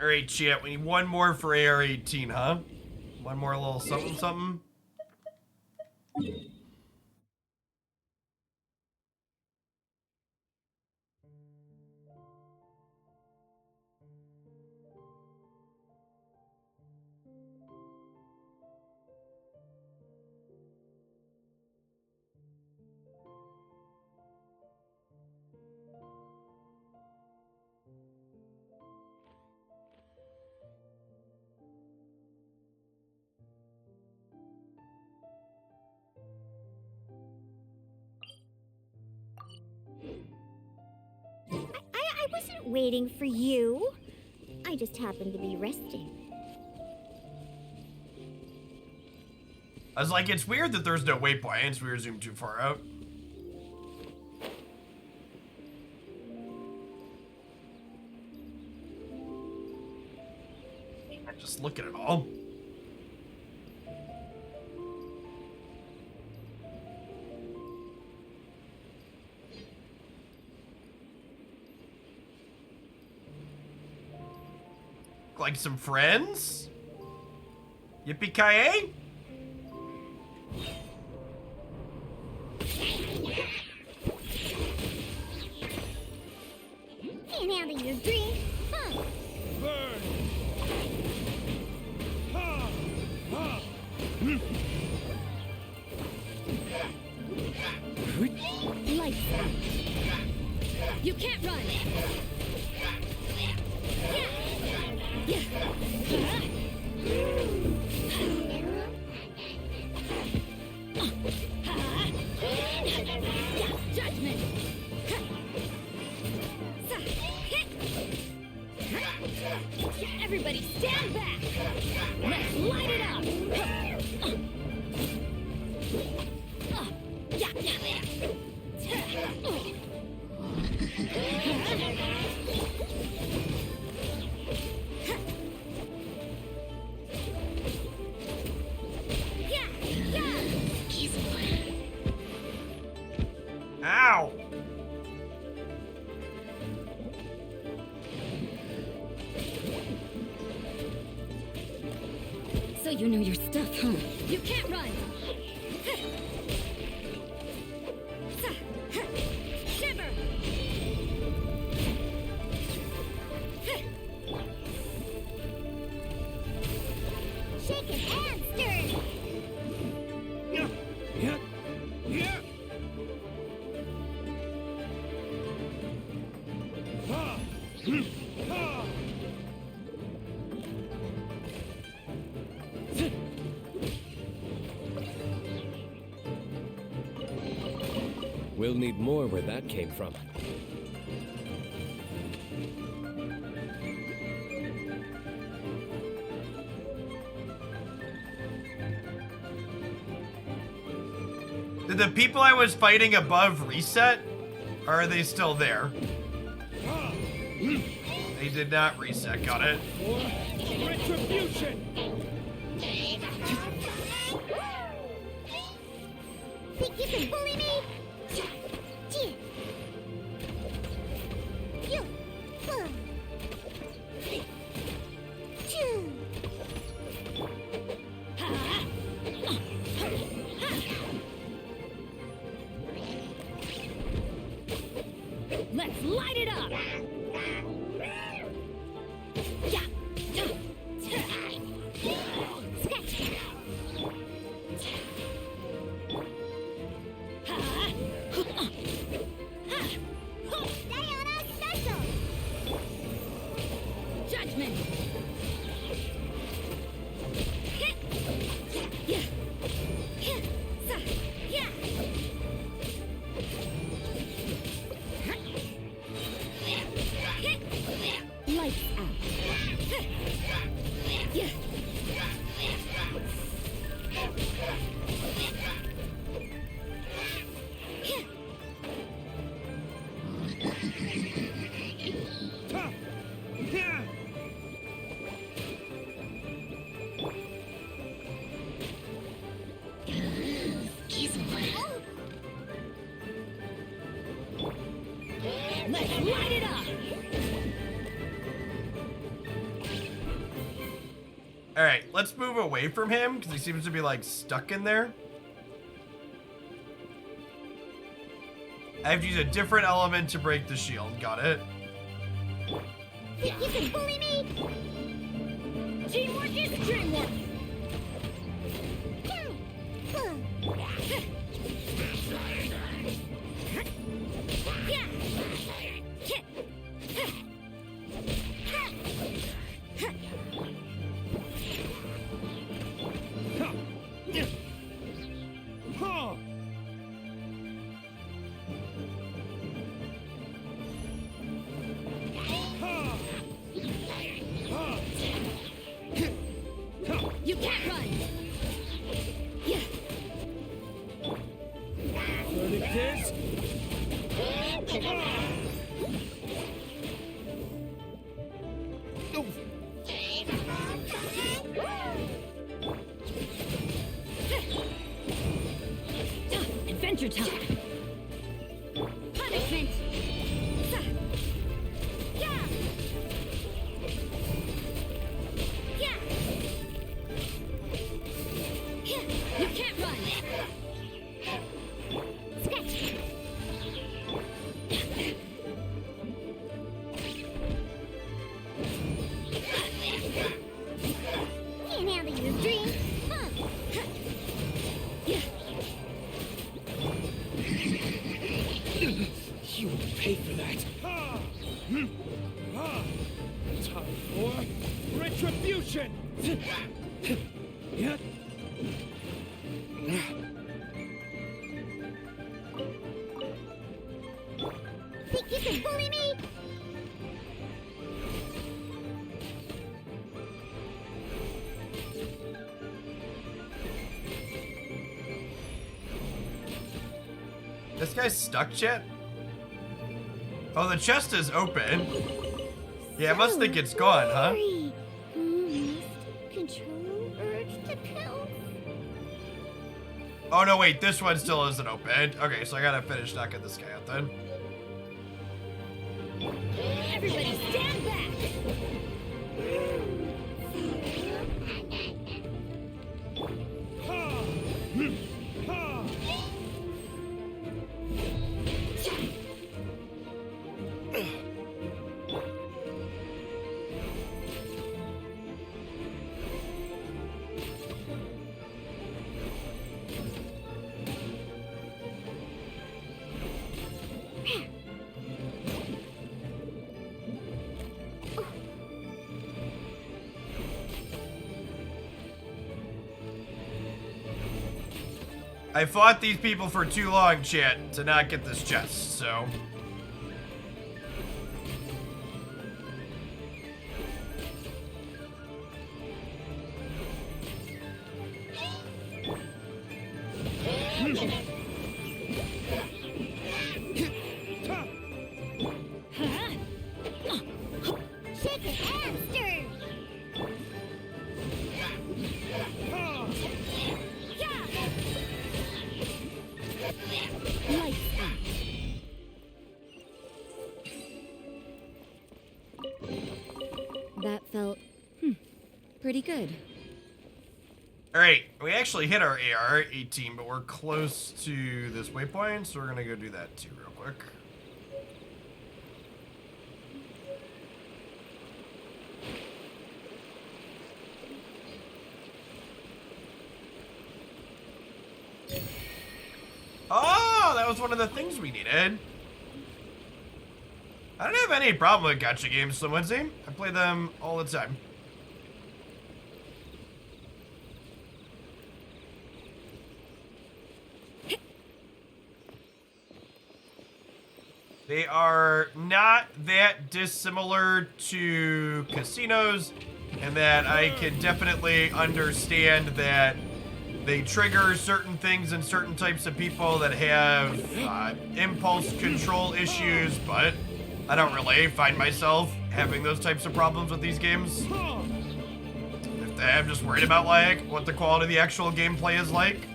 All right, chat. We need one more for AR-18, huh? One more little something, something. I wasn't waiting for you. I just happened to be resting. I was like, it's weird that there's no waypoints. We were zoomed too far out. Just look at it all. Like some friends? Yippee-ki-yay? Can't handle your drink, huh? Burn! Ha! Ha! Lights out. You can't run. Judgment. Everybody stand back. Let's light it up. Ow! So you know your stuff, huh? You can't run. Shiver. We'll need more where that came from. Did the people I was fighting above reset? Or are they still there? They did not reset, got it. For retribution! Think you can bully me? Let's light it up! Judgment! Lights out. Let's light it up! Alright, let's move away from him, because he seems to be, like, stuck in there. I have to use a different element to break the shield. Got it. Think you can bully me? Teamwork is dreamwork! You can't run! Verdict is... Adventure time! Punishment! You can't run! Sketch! Can't handle your dream. You will pay for that. Time for retribution! Yeah. Think you can bully me? This guy's stuck yet? Oh, the chest is open. Yeah, I must think it's gone, huh? Hurry. Must control urge to kill. Oh, no, wait. This one still isn't open. Okay, so I gotta finish knocking this guy out then. Everybody stand back! I fought these people for too long, chat, to not get this chest, so... That felt, pretty good. Alright, we actually hit our AR 18, but we're close to this waypoint, so we're gonna go do that too real quick. Oh, that was one of the things we needed. I don't have any problem with gacha games, so Wednesday. I play them all the time. They are not that dissimilar to casinos, and that I can definitely understand that they trigger certain things in certain types of people that have impulse control issues, but I don't really find myself having those types of problems with these games. I'm just worried about like what the quality of the actual gameplay is like.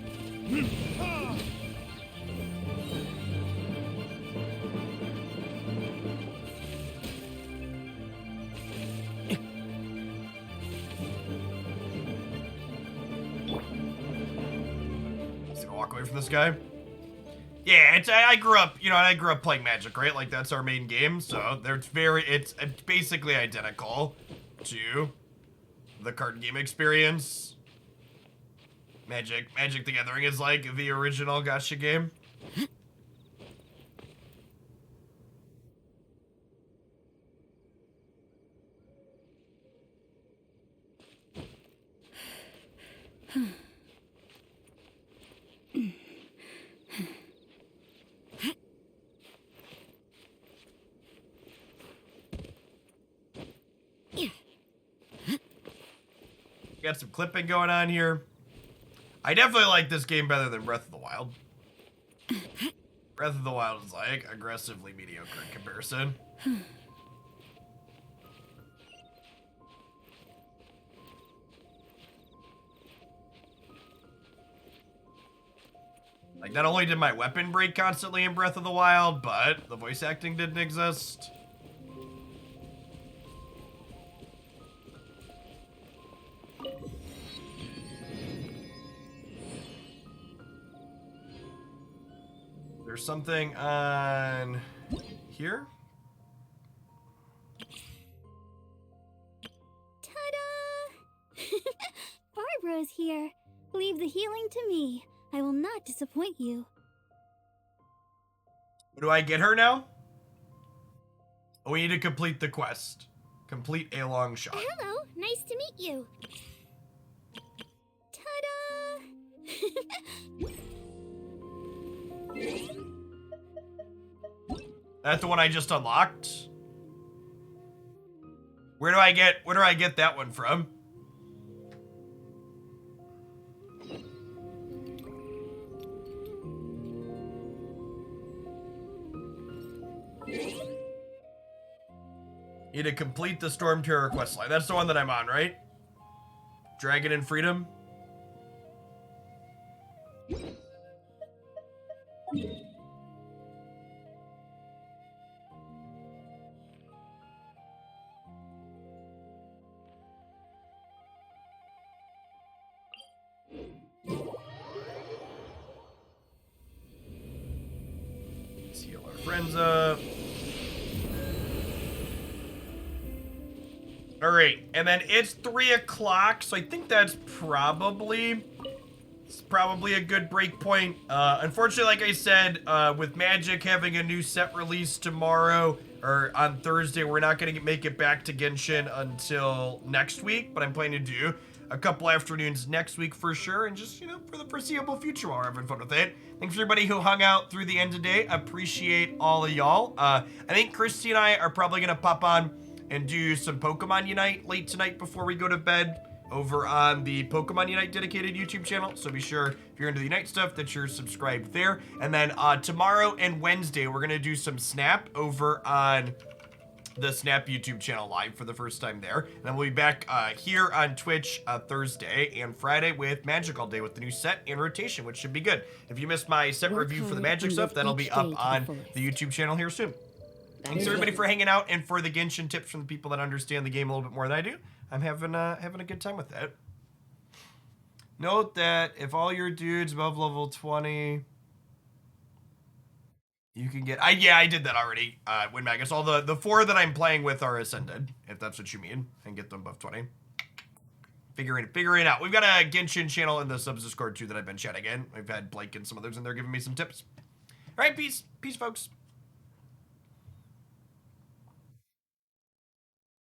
Just gonna walk away from this guy. Yeah, I grew up, you know, I grew up playing Magic, right? Like that's our main game, so it's basically identical to the card game experience. Magic the Gathering is like the original gacha game. Got some clipping going on here. I definitely like this game better than Breath of the Wild. Breath of the Wild is like aggressively mediocre in comparison. Like, not only did my weapon break constantly in Breath of the Wild, but the voice acting didn't exist. There's something on here. Ta-da! Barbara's here. Leave the healing to me. I will not disappoint you. Do I get her now? Oh, we need to complete the quest. Complete a long shot. Hello, nice to meet you. Ta-da! That's the one I just unlocked. Where do I get that one from? Need to complete the Storm Terror questline. That's the one that I'm on, right? Dragon and Freedom. Let's heal our friends up. All right, and then it's 3 o'clock, so I think that's probably a good break point. Unfortunately, like I said, with Magic having a new set release tomorrow, or on Thursday. We're not going to make it back to Genshin until next week, but I'm planning to do a couple afternoons next week for sure, and just, you know, for the foreseeable future while we're having fun with it. Thanks for everybody who hung out through the end of the day. Appreciate all of y'all. I think Christy and I are probably going to pop on and do some Pokemon Unite late tonight before we go to bed over on the Pokemon Unite dedicated YouTube channel. So be sure, if you're into the Unite stuff, that you're subscribed there. And then tomorrow and Wednesday, we're going to do some Snap over on the Snap YouTube channel live for the first time there. And then we'll be back here on Twitch Thursday and Friday with Magic all day with the new set and rotation, which should be good. If you missed my set review for the Magic stuff, that'll be up on the YouTube channel here soon. Thanks everybody for hanging out and for the Genshin tips from the people that understand the game a little bit more than I do. I'm having a good time with that. Note that if all your dudes above level 20, you can get... yeah, I did that already. When I guess all the 4 that I'm playing with are ascended, if that's what you mean, and get them above 20. Figuring it out. We've got a Genshin channel in the subs Discord too that I've been chatting in. We've had Blake and some others in there giving me some tips. All right, peace, folks.